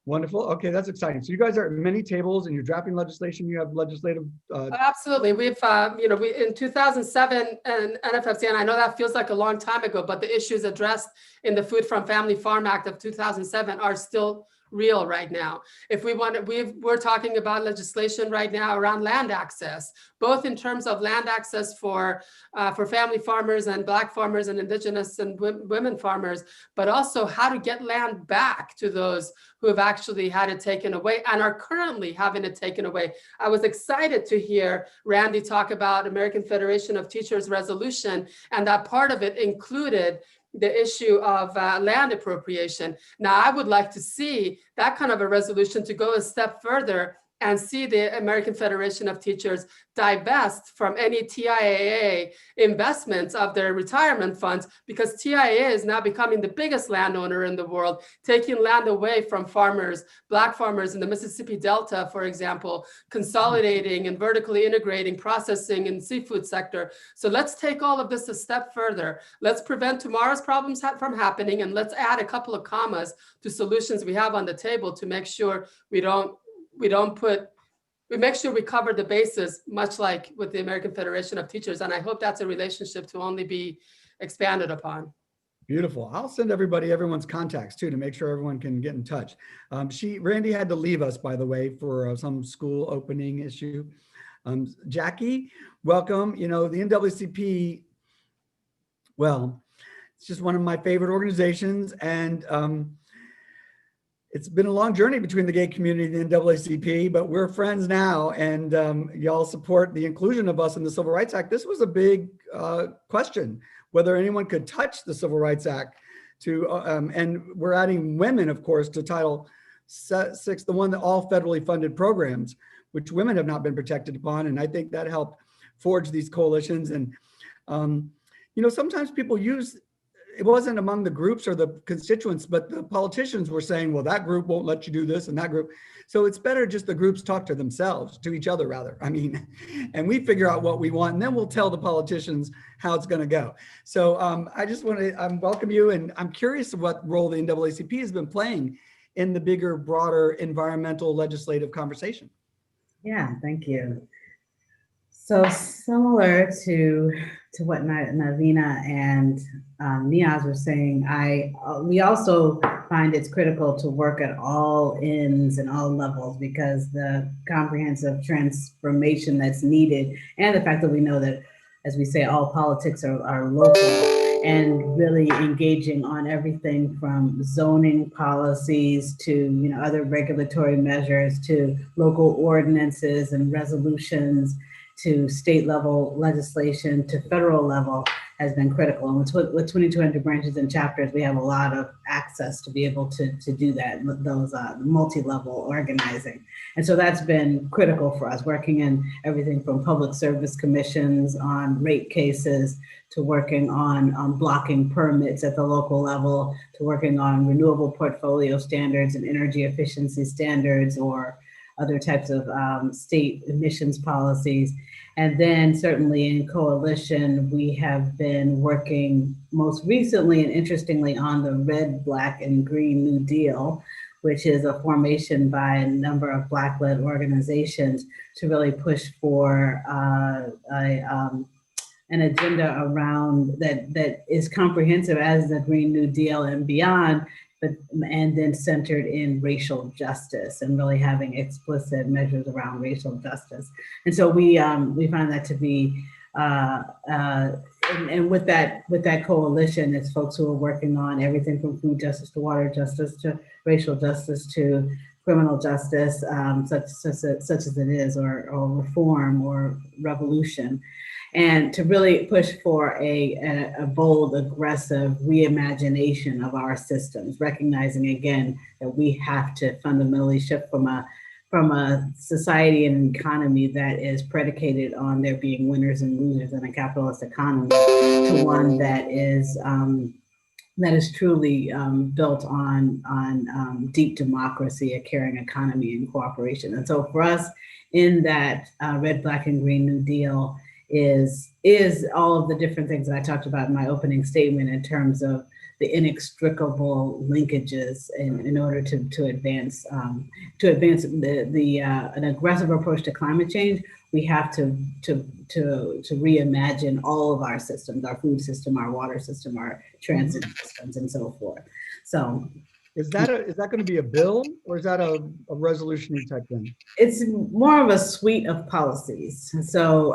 Wonderful. Okay, that's exciting. So you guys are at many tables and you're drafting legislation. You have legislative. Absolutely. We've, we in 2007 and NFFC, and I know that feels like a long time ago, but the issues addressed in the Food from Family Farm Act of 2007 are still real right now. If we want to, we're talking about legislation right now around land access, both in terms of land access for family farmers and Black farmers and indigenous and women farmers, but also how to get land back to those who have actually had it taken away and are currently having it taken away. I was excited to hear Randy talk about American Federation of Teachers resolution, and that part of it included the issue of land appropriation. Now, I would like to see that kind of a resolution to go a step further and see the American Federation of Teachers divest from any TIAA investments of their retirement funds, because TIAA is now becoming the biggest landowner in the world, taking land away from farmers, Black farmers in the Mississippi Delta, for example, consolidating and vertically integrating processing in the seafood sector. So let's take all of this a step further. Let's prevent tomorrow's problems from happening, and let's add a couple of commas to solutions we have on the table to make sure we make sure we cover the bases, much like with the American Federation of Teachers. And I hope that's a relationship to only be expanded upon. Beautiful. I'll send everyone's contacts too, to make sure everyone can get in touch. Randy had to leave us, by the way, for some school opening issue. Jackie, welcome. You know, the NAACP, well, it's just one of my favorite organizations, and it's been a long journey between the gay community and the NAACP, but we're friends now, and y'all support the inclusion of us in the Civil Rights Act. This was a big question, whether anyone could touch the Civil Rights Act and we're adding women, of course, to Title VI, the one that all federally funded programs, which women have not been protected upon. And I think that helped forge these coalitions. And, you know, sometimes people it wasn't among the groups or the constituents, but the politicians were saying, well, that group won't let you do this and that group. So it's better just the groups talk to themselves, to each other rather. I mean, and we figure out what we want, and then we'll tell the politicians how it's going to go. So I just want to welcome you, and I'm curious what role the NAACP has been playing in the bigger, broader environmental legislative conversation. Yeah, thank you. So similar to what Navina and Niaz were saying, we also find it's critical to work at all ends and all levels, because the comprehensive transformation that's needed, and the fact that we know that, as we say, all politics are local, and really engaging on everything from zoning policies to, you know, other regulatory measures, to local ordinances and resolutions, to state level legislation, to federal level, has been critical. And with 2,200 branches and chapters, we have a lot of access to be able to do that, those multi-level organizing. And so that's been critical for us, working in everything from public service commissions on rate cases, to working on blocking permits at the local level, to working on renewable portfolio standards and energy efficiency standards, or other types of state emissions policies. And then certainly in coalition, we have been working most recently and interestingly on the Red, Black, and Green New Deal, which is a formation by a number of Black-led organizations to really push for an agenda around that is comprehensive as the Green New Deal and beyond, and then centered in racial justice and really having explicit measures around racial justice. And so we find that to be, and with that coalition, it's folks who are working on everything from food justice to water justice to racial justice to criminal justice, such as it is, or reform or revolution. And to really push for a bold, aggressive reimagination of our systems, recognizing again that we have to fundamentally shift from a society and economy that is predicated on there being winners and losers in a capitalist economy to one that is truly built on deep democracy, a caring economy, and cooperation. And so for us, in that Red, Black, and Green New Deal, is all of the different things that I talked about in my opening statement in terms of the inextricable linkages in order to advance an aggressive approach to climate change. We have to reimagine all of our systems, our food system, our water system, our transit systems, and so forth. So Is that going to be a bill or is that a resolution type thing? It's more of a suite of policies. So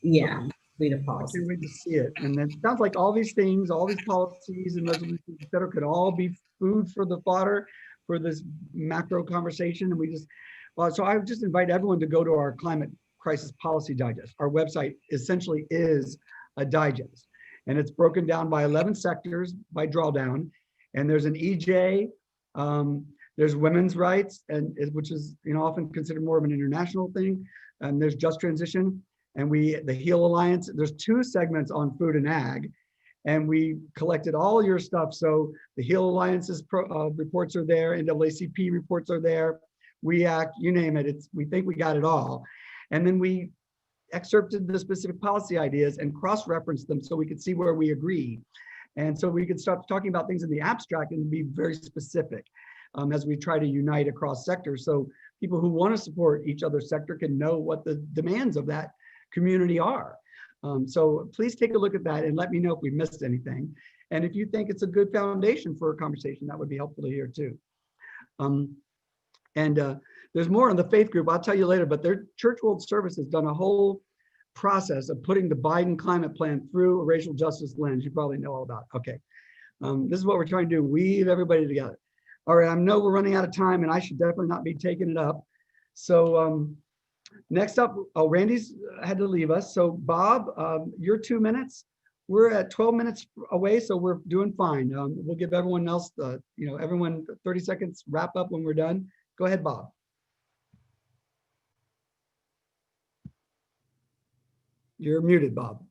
yeah, suite of I policies. can't wait to see it. And then it sounds like all these things, all these policies and resolutions, et cetera, could all be food for the fodder for this macro conversation. And we just, well, so I would just invite everyone to go to our climate crisis policy digest. Our website essentially is a digest, and it's broken down by 11 sectors by drawdown. And there's an EJ, there's women's rights, and which is often considered more of an international thing. And there's just transition, and the HEAL Alliance. There's 2 segments on food and ag, and we collected all your stuff. So the HEAL Alliance's reports are there, NAACP reports are there, We Act, you name it. We think we got it all, and then we excerpted the specific policy ideas and cross-referenced them so we could see where we agree. And so we could start talking about things in the abstract and be very specific as we try to unite across sectors. So people who want to support each other's sector can know what the demands of that community are. So please take a look at that and let me know if we missed anything. And if you think it's a good foundation for a conversation, that would be helpful to hear too. There's more on the faith group, I'll tell you later, but their Church World Service has done a whole process of putting the Biden climate plan through a racial justice lens. You probably know all about. Okay, this is what we're trying to do, weave everybody together. All right, I know we're running out of time and I should definitely not be taking it up. So next up, oh, Randy's had to leave us. So Bob, your 2 minutes. We're at 12 minutes away, so we're doing fine. We'll give everyone else, everyone 30 seconds wrap up when we're done. Go ahead, Bob. You're muted, Bob.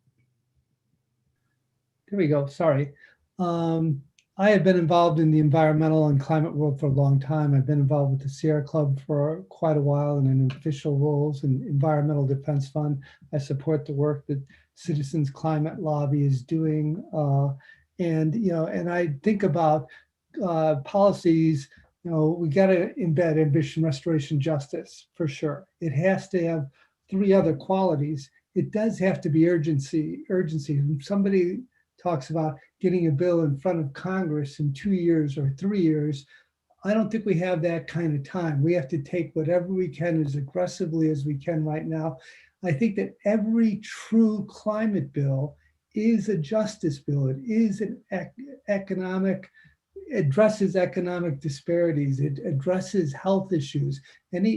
There we go. Sorry. I have been involved in the environmental and climate world for a long time. I've been involved with the Sierra Club for quite a while and in official roles in Environmental Defense Fund. I support the work that Citizens Climate Lobby is doing. And I think about policies, we got to embed ambition, restoration, justice for sure. It has to have 3 other qualities. It does have to be urgency. When somebody talks about getting a bill in front of Congress in 2 years or 3 years, I don't think we have that kind of time. We have to take whatever we can as aggressively as we can right now. I think that every true climate bill is a justice bill. It is an addresses economic disparities. It addresses health issues. And when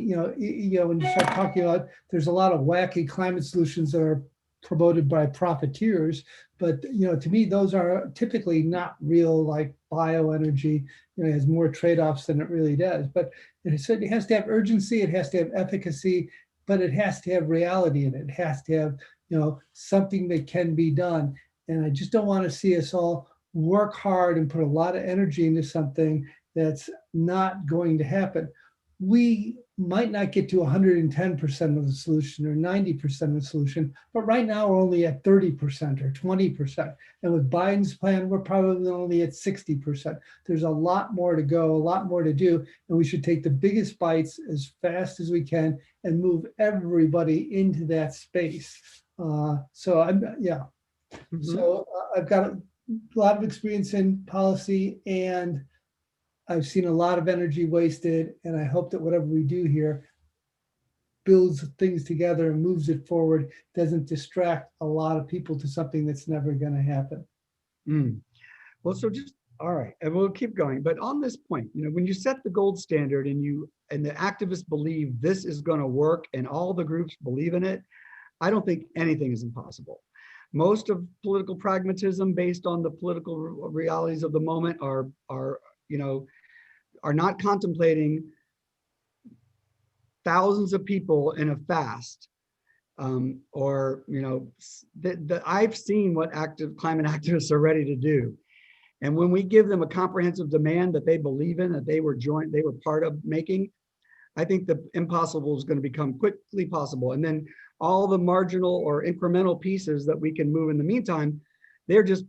you start talking about, there's a lot of wacky climate solutions that are promoted by profiteers, but to me, those are typically not real, like bioenergy. It has more trade-offs than it really does. But it has to have urgency, it has to have efficacy, but it has to have reality in it. It has to have something that can be done. And I just don't want to see us all work hard and put a lot of energy into something that's not going to happen. We might not get to 110% of the solution or 90% of the solution, but right now we're only at 30% or 20%. And with Biden's plan, we're probably only at 60%. There's a lot more to go, a lot more to do, and we should take the biggest bites as fast as we can and move everybody into that space. So I've got a lot of experience in policy, and I've seen a lot of energy wasted, and I hope that whatever we do here builds things together and moves it forward, doesn't distract a lot of people to something that's never going to happen. Well, so just, all right, and we'll keep going. But on this point, when you set the gold standard and the activists believe this is going to work and all the groups believe in it, I don't think anything is impossible. Most of political pragmatism based on the political realities of the moment are not contemplating thousands of people in a fast, I've seen what climate activists are ready to do. And when we give them a comprehensive demand that they believe in, that they were part of making, I think the impossible is going to become quickly possible. And then all the marginal or incremental pieces that we can move in the meantime, they're just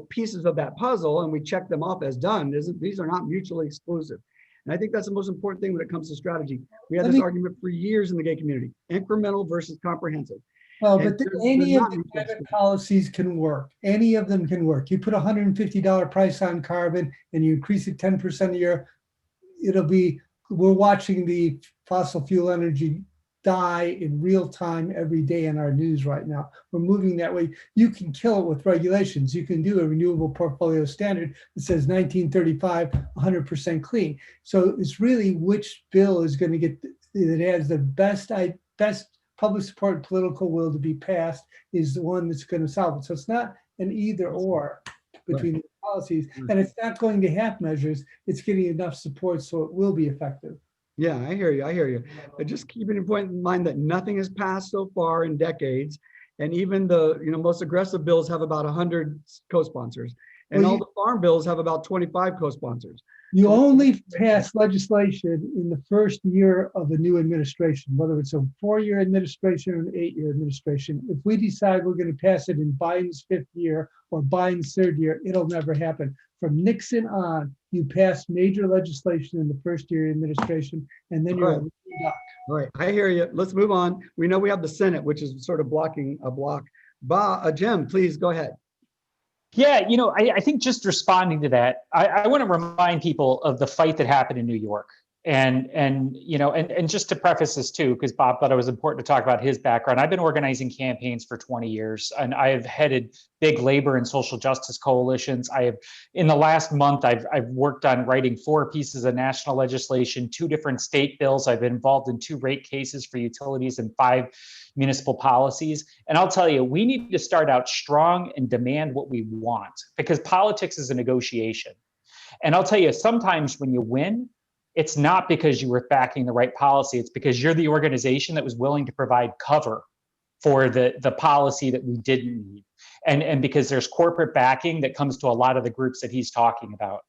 pieces of that puzzle, and we check them off as done. These are not mutually exclusive. And I think that's the most important thing when it comes to strategy. We had this argument for years in the gay community, incremental versus comprehensive. Well, And but they're any of not the in good climate stead. policies can work. Any of them can work. You put a $150 price on carbon and you increase it 10% a year, we're watching the fossil fuel energy die in real time every day in our news right now. We're moving that way. You can kill it with regulations. You can do a renewable portfolio standard that says 1935, 100% clean. So it's really which bill is going to get, that has the best public support and political will to be passed is the one that's going to solve it. So it's not an either or between the policies, and it's not going to half measures. It's getting enough support so it will be effective. Yeah, I hear you. I hear you. But just keeping in mind that nothing has passed so far in decades, and even the most aggressive bills have about 100 co-sponsors, and Well, all the farm bills have about 25 co-sponsors. You So only pass legislation in the first year of a new administration, whether it's a 4-year administration or an 8-year administration. If we decide we're going to pass it in Biden's 5th year or Biden's 3rd year, it'll never happen. From Nixon on, you pass major legislation in the first year administration, and then you're stuck. All right, I hear you. Let's move on. We know we have the Senate, which is sort of blocking a block. Jim, please go ahead. Yeah, I think just responding to that, I want to remind people of the fight that happened in New York. And just to preface this too, because Bob thought it was important to talk about his background. I've been organizing campaigns for 20 years, and I have headed big labor and social justice coalitions. In the last month, I've worked on writing 4 pieces of national legislation, 2 different state bills. I've been involved in 2 rate cases for utilities and 5 municipal policies. And I'll tell you, we need to start out strong and demand what we want, because politics is a negotiation. And I'll tell you, sometimes when you win, it's not because you were backing the right policy. It's because you're the organization that was willing to provide cover for the policy that we didn't need. And because there's corporate backing that comes to a lot of the groups that he's talking about.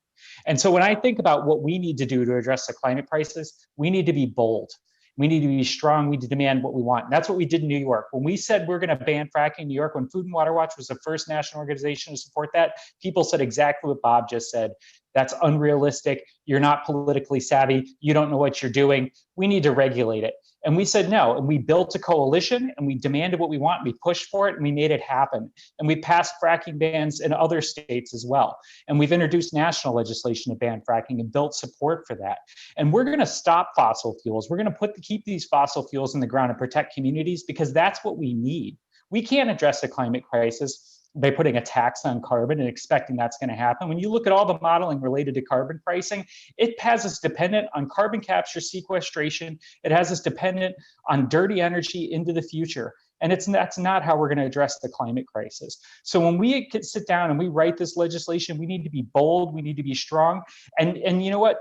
And so when I think about what we need to do to address the climate crisis, we need to be bold. We need to be strong. We need to demand what we want. And that's what we did in New York. When we said we're going to ban fracking in New York, when Food and Water Watch was the first national organization to support that, people said exactly what Bob just said. That's unrealistic. You're not politically savvy. You don't know what you're doing. We need to regulate it. And we said no. And we built a coalition and we demanded what we want. We pushed for it and we made it happen. And we passed fracking bans in other states as well. And we've introduced national legislation to ban fracking and built support for that. And we're going to stop fossil fuels. We're going to keep these fossil fuels in the ground and protect communities, because that's what we need. We can't address the climate crisis by putting a tax on carbon and expecting that's going to happen. When you look at all the modeling related to carbon pricing, it has us dependent on carbon capture sequestration. It has us dependent on dirty energy into the future. And that's not how we're going to address the climate crisis. So when we sit down and we write this legislation, we need to be bold, we need to be strong. And you know what?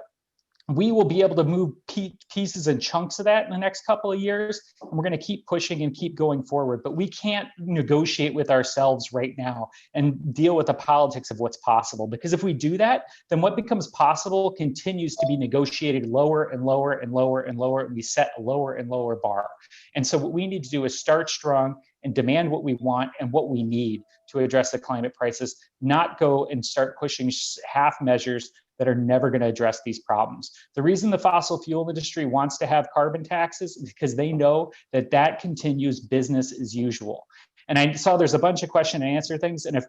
We will be able to move pieces and chunks of that in the next couple of years. And we're going to keep pushing and keep going forward. But we can't negotiate with ourselves right now and deal with the politics of what's possible. Because if we do that, then what becomes possible continues to be negotiated lower and lower and lower and lower. And we set a lower and lower bar. And so what we need to do is start strong and demand what we want and what we need to address the climate crisis, not go and start pushing half measures that are never going to address these problems. The reason the fossil fuel industry wants to have carbon taxes is because they know that that continues business as usual. And I saw there's a bunch of question and answer things. And if,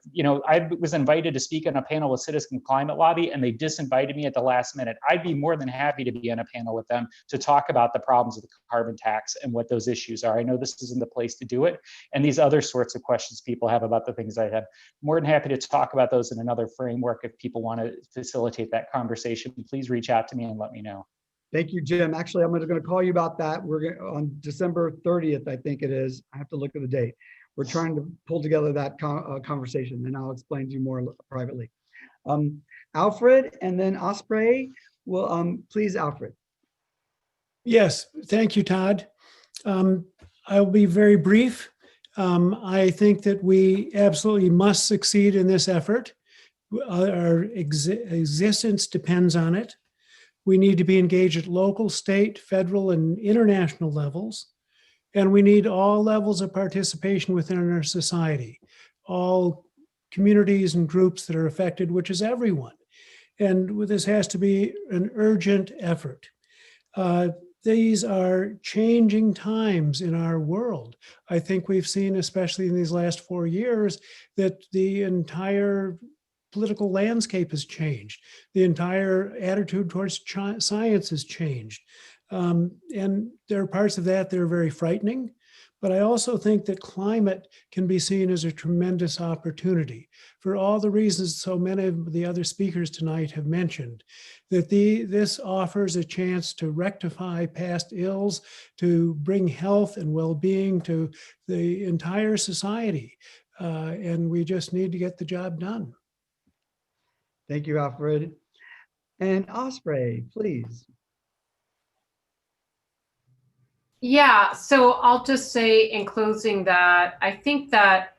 I was invited to speak on a panel with Citizen Climate Lobby and they disinvited me at the last minute, I'd be more than happy to be on a panel with them to talk about the problems of the carbon tax and what those issues are. I know this isn't the place to do it. And these other sorts of questions people have about the things I have, more than happy to talk about those in another framework. If people want to facilitate that conversation, please reach out to me and let me know. Thank you, Jim. Actually, I'm going to call you about that. We're on December 30th, I think it is. I have to look at the date. We're trying to pull together that conversation, and I'll explain to you more privately. Alfred and then Osprey. Well, please, Alfred. Yes, thank you, Todd. I'll be very brief. I think that we absolutely must succeed in this effort. Our existence depends on it. We need to be engaged at local, state, federal, and international levels. And we need all levels of participation within our society, all communities and groups that are affected, which is everyone. And this has to be an urgent effort. these are changing times in our world. I think we've seen, especially in these last 4 years, that the entire political landscape has changed. The entire attitude towards science has changed. And there are parts of that that are very frightening. But I also think that climate can be seen as a tremendous opportunity for all the reasons so many of the other speakers tonight have mentioned, that this offers a chance to rectify past ills, to bring health and well-being to the entire society. And we just need to get the job done. Thank you, Alfred. And Osprey, please. Yeah, so I'll just say in closing that I think that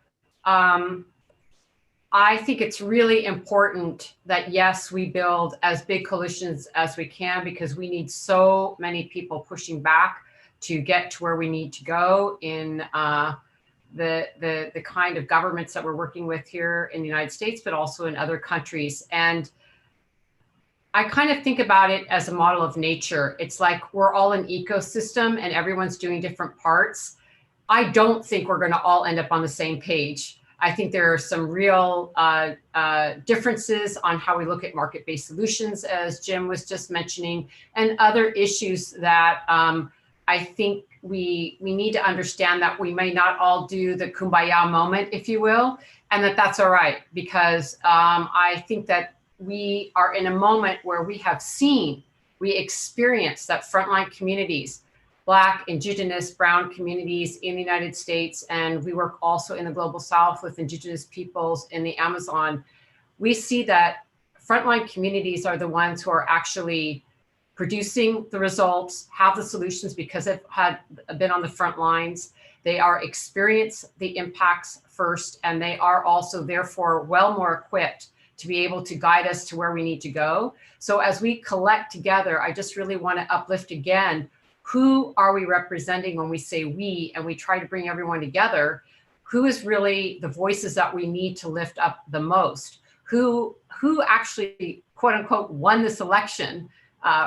it's really important that, yes, we build as big coalitions as we can, because we need so many people pushing back to get to where we need to go in the kind of governments that we're working with here in the United States, but also in other countries. And I kind of think about it as a model of nature. It's like we're all an ecosystem and everyone's doing different parts. I don't think we're going to all end up on the same page. I think there are some real differences on how we look at market-based solutions, as Jim was just mentioning, and other issues that I think we need to understand that we may not all do the kumbaya moment, if you will, and that's all right, because I think that we are in a moment where we experience that frontline communities, Black, Indigenous, Brown communities in the United States, and we work also in the Global South with Indigenous peoples in the Amazon. We see that frontline communities are the ones who are actually producing the results, have the solutions because they've been on the front lines. They are experience the impacts first, and they are also therefore well more equipped to be able to guide us to where we need to go. So as we collect together, I just really want to uplift again, who are we representing when we say we, and we try to bring everyone together? Who is really the voices that we need to lift up the most? Who actually, quote unquote, won this election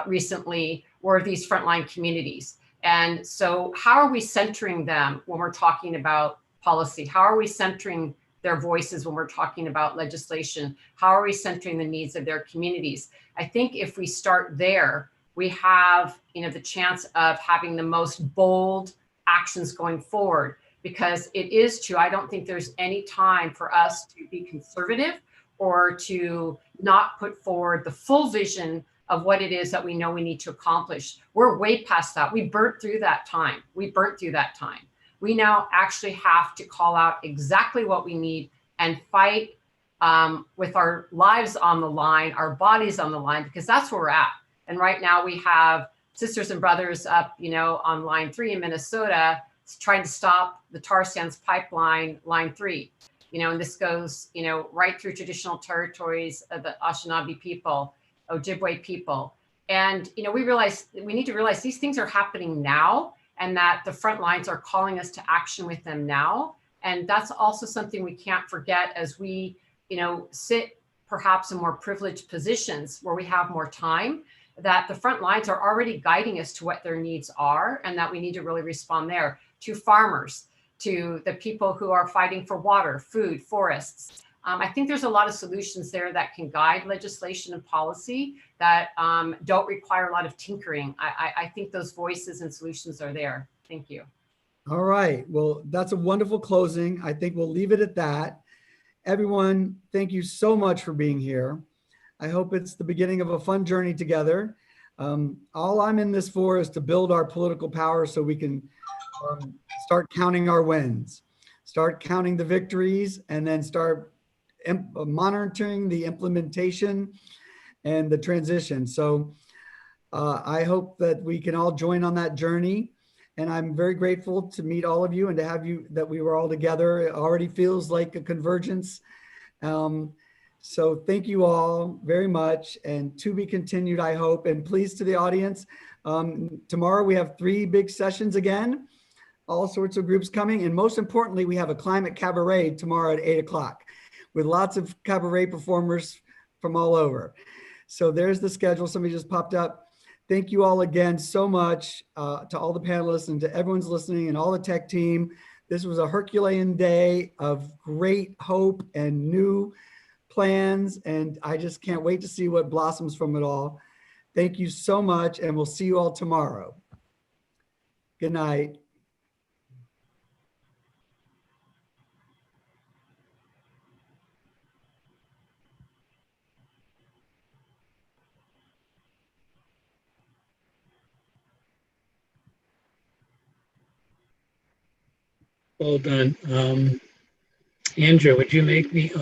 recently were these frontline communities. And so how are we centering them when we're talking about policy? How are we centering their voices when we're talking about legislation? How are we centering the needs of their communities? I think if we start there, we have the chance of having the most bold actions going forward, because it is true. I don't think there's any time for us to be conservative or to not put forward the full vision of what it is that we know we need to accomplish. We're way past that. We burnt through that time. We now actually have to call out exactly what we need and fight with our lives on the line, our bodies on the line, because that's where we're at. And right now we have sisters and brothers up, on line 3 in Minnesota, trying to stop the tar sands pipeline, line 3. And this goes, right through traditional territories of the Anishinaabe people, Ojibwe people. And, we need to realize these things are happening now, and that the front lines are calling us to action with them now. And that's also something we can't forget as we, sit perhaps in more privileged positions where we have more time, that the front lines are already guiding us to what their needs are, and that we need to really respond there, to farmers, to the people who are fighting for water, food, forests. I think there's a lot of solutions there that can guide legislation and policy that don't require a lot of tinkering. I think those voices and solutions are there. Thank you. All right. Well, that's a wonderful closing. I think we'll leave it at that. Everyone, thank you so much for being here. I hope it's the beginning of a fun journey together. All I'm in this for is to build our political power so we can start counting our wins, start counting the victories, and then start monitoring the implementation and the transition. So I hope that we can all join on that journey. And I'm very grateful to meet all of you and to have you, that we were all together. It already feels like a convergence. So thank you all very much, and to be continued, I hope. And please, to the audience, tomorrow we have 3 big sessions again, all sorts of groups coming. And most importantly, we have a climate cabaret tomorrow at 8 o'clock with lots of cabaret performers from all over. So there's the schedule. Somebody just popped up. Thank you all again so much to all the panelists and to everyone's listening and all the tech team. This was a Herculean day of great hope and new plans, and I just can't wait to see what blossoms from it all. Thank you so much, and we'll see you all tomorrow. Good night. Well done. Andrew, would you make me